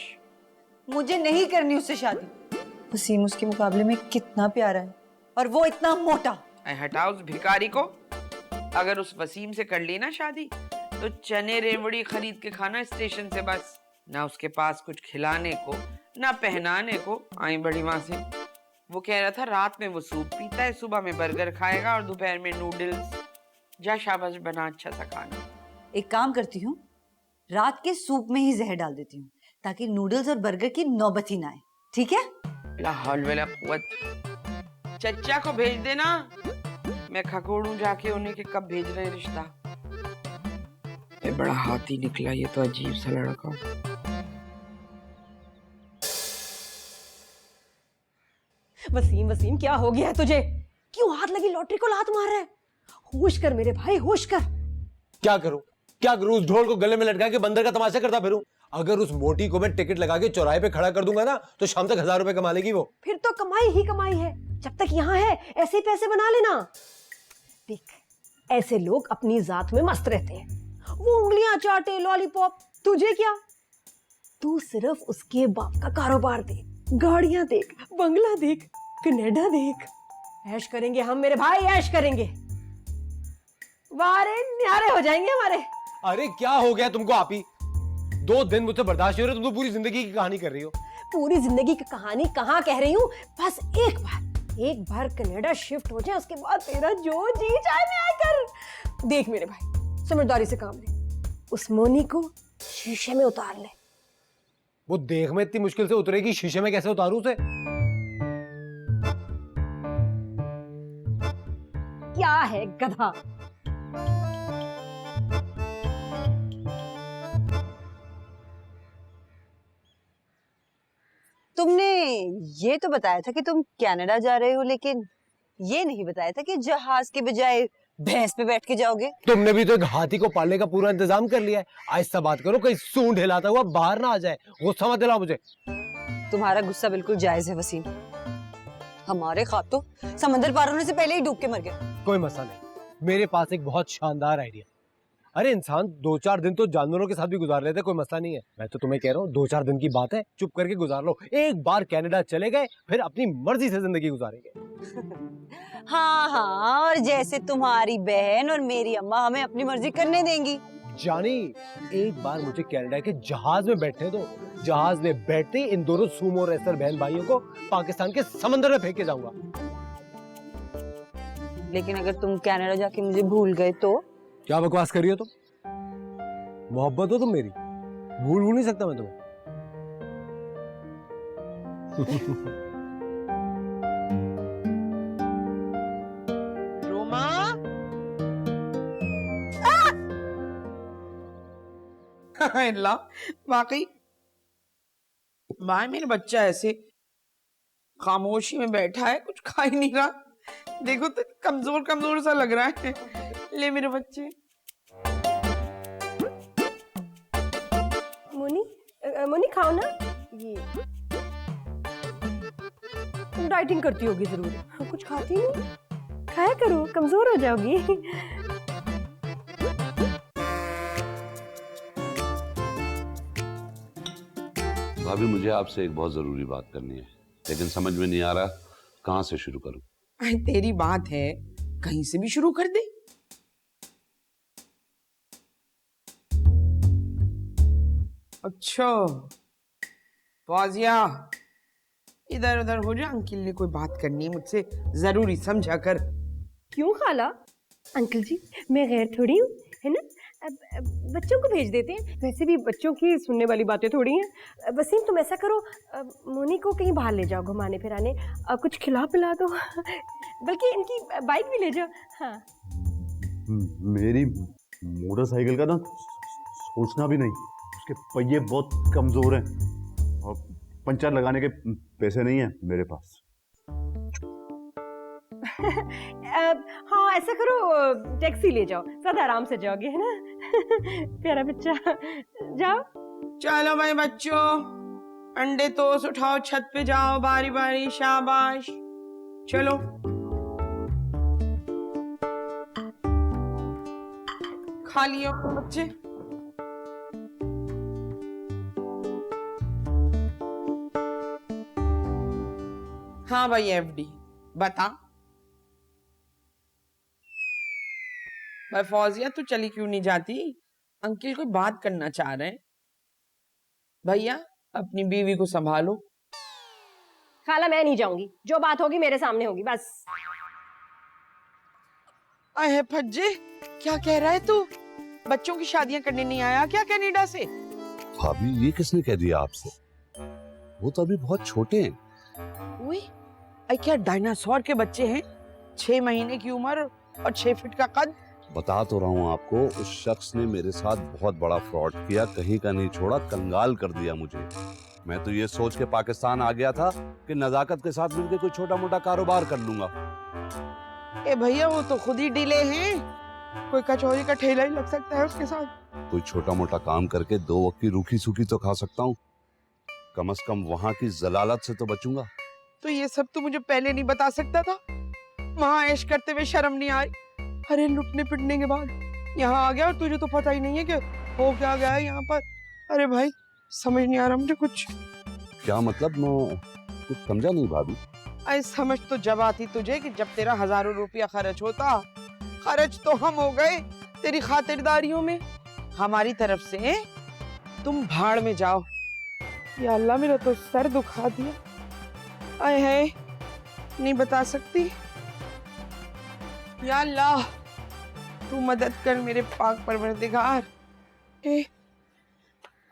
मुझे नहीं करनी उससे शादी। वसीम उसके मुकाबले में कितना प्यारा है और वो इतना मोटा। हटा उस भिखारी को। अगर उस वसीम से कर ली ना शादी तो चने रेवड़ी खरीद के खाना स्टेशन से, बस। ना उसके पास कुछ खिलाने को, ना पहनाने को। आई बड़ी माँ से वो कह रहा था रात में वो सूप पीता है, सुबह में बर्गर खाएगा और दोपहर में नूडल्स। जा शाबाश, बना अच्छा सा खाना। एक काम करती हूँ, रात के सूप में ही जहर डाल देती हूँ ताकि नूडल्स और बर्गर की नौबत ही ना आए। ठीक है? ला हौल वला कुव्वत। चच्चा को भेज देना, मैं खकोड़ू जाके उन्हें के कब भेज रहे हैं रिश्ता। ये बड़ा हाथी निकला, ये तो अजीब सा लड़का। वसीम, वसीम क्या हो गया है तुझे? क्यों हाथ लगी लॉटरी को लात मार रहा है? होश कर मेरे भाई, होश कर। क्या करूं? क्या करूं? उस ढोल को गले में लटका के बंदर का तमाशा करता फिरूं? अगर उस मोटी को मैं टिकट लगा के चौराहे पे खड़ा कर दूंगा ना तो शाम तक 1000 रुपए कमा लेगी वो। फिर तो कमाई ही कमाई है। जब तक यहाँ है ऐसे ही पैसे बना लेना। देख, ऐसे लोग अपनी जात में मस्त रहते हैं। वो उंगलियां चाटे, लॉलीपॉप, तुझे क्या? तू सिर्फ उसके बाप का कारोबार देख, गाड़ियां देख, बंगला देख, कनाडा देख। ऐश करेंगे हम मेरे भाई, ऐश करेंगे। वारे न्यारे हो जाएंगे हमारे। अरे क्या हो गया तुमको आपी? 2 दिन मुझसे बर्दाश्त नहीं हो रहा, तुम तो पूरी जिंदगी की कहानी कर रही हो। पूरी जिंदगी की कहानी कहाँ कह रही हूँ, बस एक बार कनाडा शिफ्ट हो जाए, उसके बाद तेरा जो जी चाहे मैं आए कर। देख मेरे भाई, समझदारी से काम ले। उस मोनी को शीशे में उतार ले। वो देख में इतनी मुश्किल से उतरेगी, शीशे में कैसे उतारूं उसे? क्या है गधा? तुमने ये तो बताया था कि तुम कनाडा जा रहे हो, लेकिन ये नहीं बताया था कि जहाज के बजाय भैंस पे बैठ के जाओगे। तुमने भी तो एक हाथी को पालने का पूरा इंतजाम कर लिया है। आहिस्ता बात करो, कहीं सूंड हिलाता हुआ बाहर ना आ जाए। गुस्सा मत दिलाओ मुझे। तुम्हारा गुस्सा बिल्कुल जायज है वसीम। हमारे ख्वाब तो समंदर पार होने से पहले ही डूब के मर गए। कोई मसला नहीं, मेरे पास एक बहुत शानदार आइडिया। अरे इंसान 2-4 दिन तो जानवरों के साथ भी गुजार लेते, कोई मसला नहीं है। मैं तो तुम्हें कह रहा हूँ 2-4 दिन की बात है, चुप करके गुजार लो। एक बार कनाडा चले गए फिर अपनी मर्जी से जिंदगी गुजारेंगे। हाँ हाँ, और जैसे तुम्हारी बहन और मेरी अम्मा हमें अपनी मर्जी करने देंगी। जानी, एक बार मुझे कनाडा के जहाज में बैठने दो। जहाज में बैठते ही इन दोनों सूमो रेसलर बहन भाइयों को पाकिस्तान के समंदर में फेंक के जाऊंगा। लेकिन अगर तुम कनाडा जाके मुझे भूल गए तो? क्या बकवास कर रही हो तुम? मोहब्बत हो तुम मेरी, भूल नहीं सकता मैं तुम्हें। रोमा, अल्लाह, वाकई भाई मेरा बच्चा ऐसे खामोशी में बैठा है, कुछ खा ही नहीं रहा। देखो तो कमजोर कमजोर सा लग रहा है। ले मेरे बच्चे। मोनी खाओ ना ये। तुम डाइटिंग करती होगी जरूर, कुछ खाती नहीं, खाया करो, कमजोर हो जाओगी। भाभी मुझे आपसे एक बहुत जरूरी बात करनी है। लेकिन समझ में नहीं आ रहा कहाँ से शुरू करूं। अरे तेरी बात है, कहीं से भी शुरू कर दे। अच्छा फौजिया, इधर उधर हो जा, अंकिल ने कोई बात करनी है मुझसे, जरूरी समझा कर। क्यों खाला? अंकल जी मैं गैर थोड़ी हूँ, है ना? अब बच्चों को भेज देते हैं, वैसे भी बच्चों की सुनने वाली बातें थोड़ी हैं। वसीम तुम ऐसा करो, मोनी को कहीं बाहर ले जाओ घुमाने फिराने, कुछ खिला पिला दो, बल्कि इनकी बाइक भी ले जाओ। हाँ मेरी मोटरसाइकिल का ना सोचना भी नहीं, उसके पहिए बहुत कमजोर हैं और पंचर लगाने के पैसे नहीं हैं मेरे पास। हाँ ऐसा करो, टैक्सी ले जाओ, ज्यादा आराम से जाओगे, है ना? प्यारा बच्चा, जाओ। चलो भाई बच्चों, अंडे तोस उठाओ, छत पे जाओ बारी बारी, शाबाश। चलो खा लियो बच्चे। हाँ भाई एफडी बता। भाई फौजिया तू चली क्यों नहीं जाती? अंकिल कोई बात करना चाह रहे हैं। भैया अपनी बीवी को संभालो। खाला मैं नहीं जाऊंगी, जो बात होगी मेरे सामने होगी बस। अहे फज्जे, क्या कह रहा है तू? बच्चों की शादियां करने नहीं आया क्या कनाडा से? भाभी ये किसने कह दिया आपसे? वो तो अभी बहुत छोटे हैं। उई, अरे क्या डायनासोर के बच्चे हैं? 6 महीने की उम्र और 6 फीट का कद। बता तो रहा हूँ आपको, उस शख्स ने मेरे साथ बहुत बड़ा फ्रॉड किया, कहीं का नहीं छोड़ा, कंगाल कर दिया मुझे। मैं तो ये सोच के पाकिस्तान आ गया था कि नजाकत के साथ मिलकर कोई छोटा मोटा कारोबार कर लूंगा। ए भैया वो तो खुद ही डिले हैं, कोई कचौरी का ठेला ही लग सकता है उसके साथ। कोई छोटा मोटा काम करके 2 वक्त की रूखी सूखी तो खा सकता हूँ, कम से कम वहाँ की जलालत से तो बचूंगा। तो ये सब तो मुझे पहले नहीं बता सकता था? वहाँ ऐश करते हुए शर्म नहीं आई? अरे लुटने पिटने के बाद यहाँ आ गया और तुझे तो पता ही नहीं है कि हो क्या गया है यहाँ पर। अरे भाई समझ नहीं आ रहा मुझे कुछ। क्या मतलब? मैं कुछ समझा नहीं भाभी। अरे समझ तो जब आती तुझे कि जब तेरा हजारों रुपया खर्च होता। खर्च तो हम हो गए तेरी खातिरदारियों में। हमारी तरफ से तुम भाड़ में जाओ। या अल्लाह मेरा तो सर दुखा दिया। आए है नहीं बता सकती। या अल्लाह तू मदद कर मेरे पाक परवरदिगार।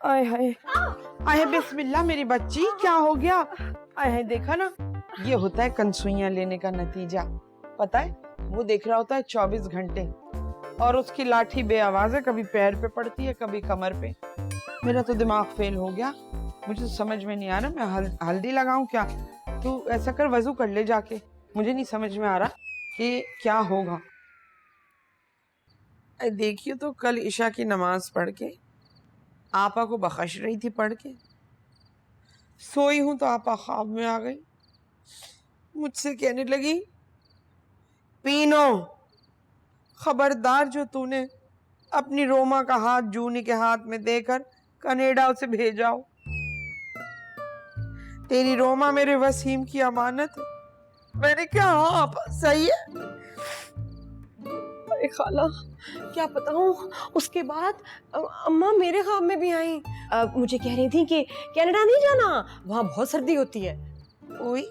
आए हाय आए बिस्मिल्लाह मेरी बच्ची, क्या हो गया? आए हाय देखा ना, ये होता है कंसुइयां लेने का नतीजा। पता है वो देख रहा होता है 24 घंटे और उसकी लाठी बेआवाज है, कभी पैर पे पड़ती है कभी कमर पे। मेरा तो दिमाग फेल हो गया, मुझे तो समझ में नहीं आ रहा मैं हल्दी लगाऊं क्या? तू ऐसा कर वजू कर ले जाके, मुझे नहीं समझ में आ रहा कि क्या होगा। देखिए तो कल ईशा की नमाज पढ़ के आपा को बख्श रही थी, पढ़ के सोई हूं तो आपा ख्वाब में आ गई, मुझसे कहने लगी पीनो खबरदार जो तूने अपनी रोमा का हाथ जूनी के हाथ में देकर कनाडा उसे भेजाओ। तेरी रोमा मेरे वसीम की अमानत है। मैंने कहा हाँ आपा सही है। अरे खाला क्या बताऊं, उसके बाद अम्मा मेरे ख्वाब में भी आई। मुझे कह रही थी कि कनाडा नहीं जाना, वहां बहुत सर्दी होती है। ओई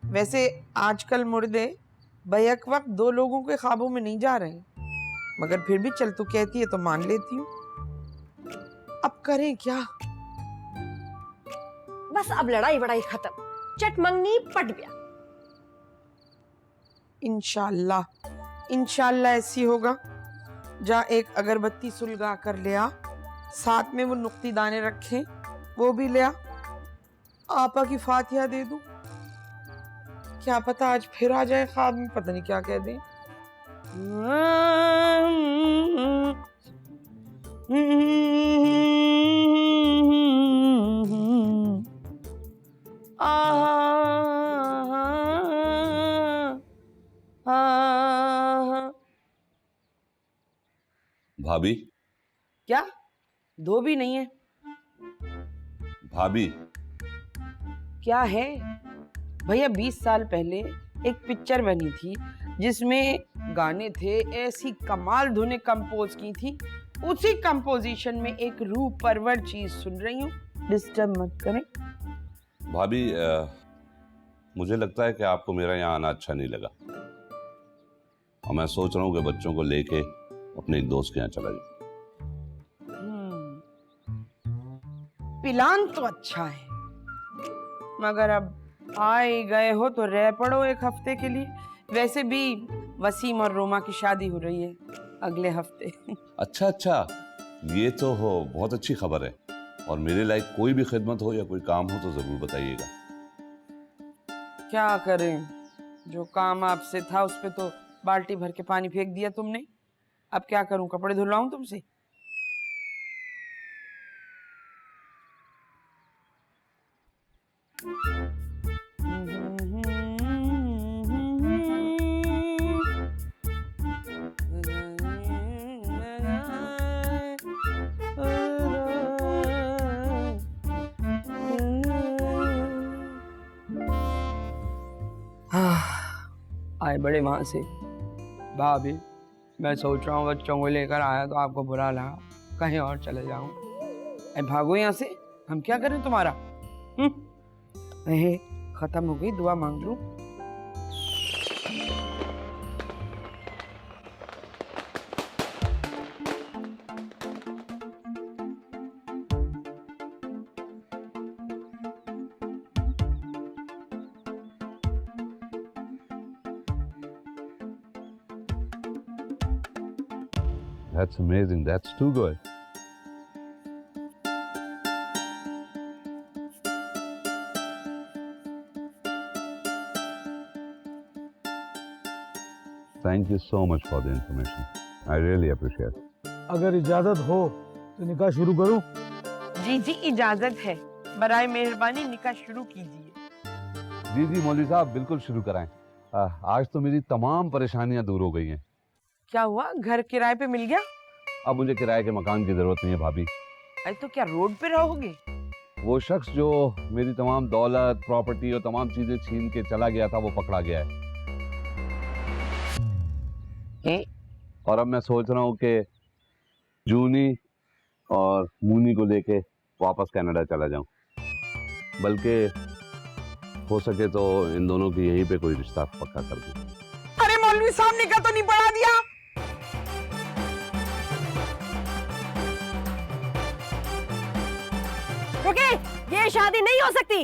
वैसे आजकल मुर्दे बैक वक्त 2 लोगों के ख्वाबों में नहीं जा रहे, मगर फिर भी चल तू कहती है तो मान लेती हूँ। अब करें क्या? बस अब लड़ाई वड़ाई खत्म, चट मंगनी पट गया। इंशाल्लाह इंशाल्लाह ऐसी होगा। जा एक अगरबत्ती सुलगा कर ले आ, साथ में वो नुक्ती दाने रखे वो भी ले आ, आपा की फातिहा दे दूं। क्या पता आज फिर आ जाए ख्वाब में, पता नहीं क्या कह दे। भाभी क्या? 2 भी नहीं है? भाभी क्या है भैया, 20 साल पहले एक पिक्चर बनी थी जिसमें गाने थे, ऐसी कमाल धुनें कंपोज की थी, उसी कंपोजिशन में एक रूह परवर चीज सुन रही हूँ। डिस्टर्ब मत करें। भाभी मुझे लगता है कि आपको मेरा यहाँ आना अच्छा नहीं लगा, और मैं सोच रहा हूँ कि बच्चों को लेके अपने एक दोस्त के यहाँ चला जाऊँ। प्लान तो अच्छा है, मगर अब आए गए हो तो रह पड़ो एक हफ्ते के लिए। वैसे भी वसीम और रोमा की शादी हो रही है अगले हफ्ते। अच्छा अच्छा, ये तो हो बहुत अच्छी खबर है, और मेरे लायक कोई भी खिदमत हो या कोई काम हो तो जरूर बताइएगा। क्या करें, जो काम आपसे था उस पे तो बाल्टी भर के पानी फेंक दिया तुमने। अब क्या करूं, कपड़े धुलवाऊं तुमसे? आए बड़े वहां से। भाभी मैं सोच रहा हूँ बच्चों को लेकर आया तो आपको बुरा लगा, कहीं और चले जाऊं। भागो यहाँ से, हम क्या करें तुम्हारा? खत्म हो गई, दुआ मांग लूं। That's amazing. That's too good. Thank you so much for the information. I really appreciate it. अगर इजाजत हो तो निकाह शुरू करूं? जी जी इजाजत है, बराए मेहरबानी निकाह शुरू कीजिए। जी जी मौलवी साहब, बिल्कुल शुरू कराएं। आज तो मेरी तमाम परेशानियां दूर हो गई हैं। क्या हुआ, घर किराए पे मिल गया? अब मुझे किराए के मकान की जरूरत नहीं है भाभी। अरे तो क्या रोड पे रहोगे? वो शख्स जो मेरी तमाम दौलत, प्रॉपर्टी और तमाम चीजें छीन के चला गया था, वो पकड़ा गया है। और अब मैं सोच रहा हूँ कि जूनी और मूनी को लेके वापस कनाडा चला जाऊं। बल्कि हो सके तो इन दोनों की यहीं पे कोई रिश्ता पक्का कर दूं। अरे मौलवी साहब ने का तो नहीं बढ़ा दिया? रुके, ये शादी नहीं हो सकती।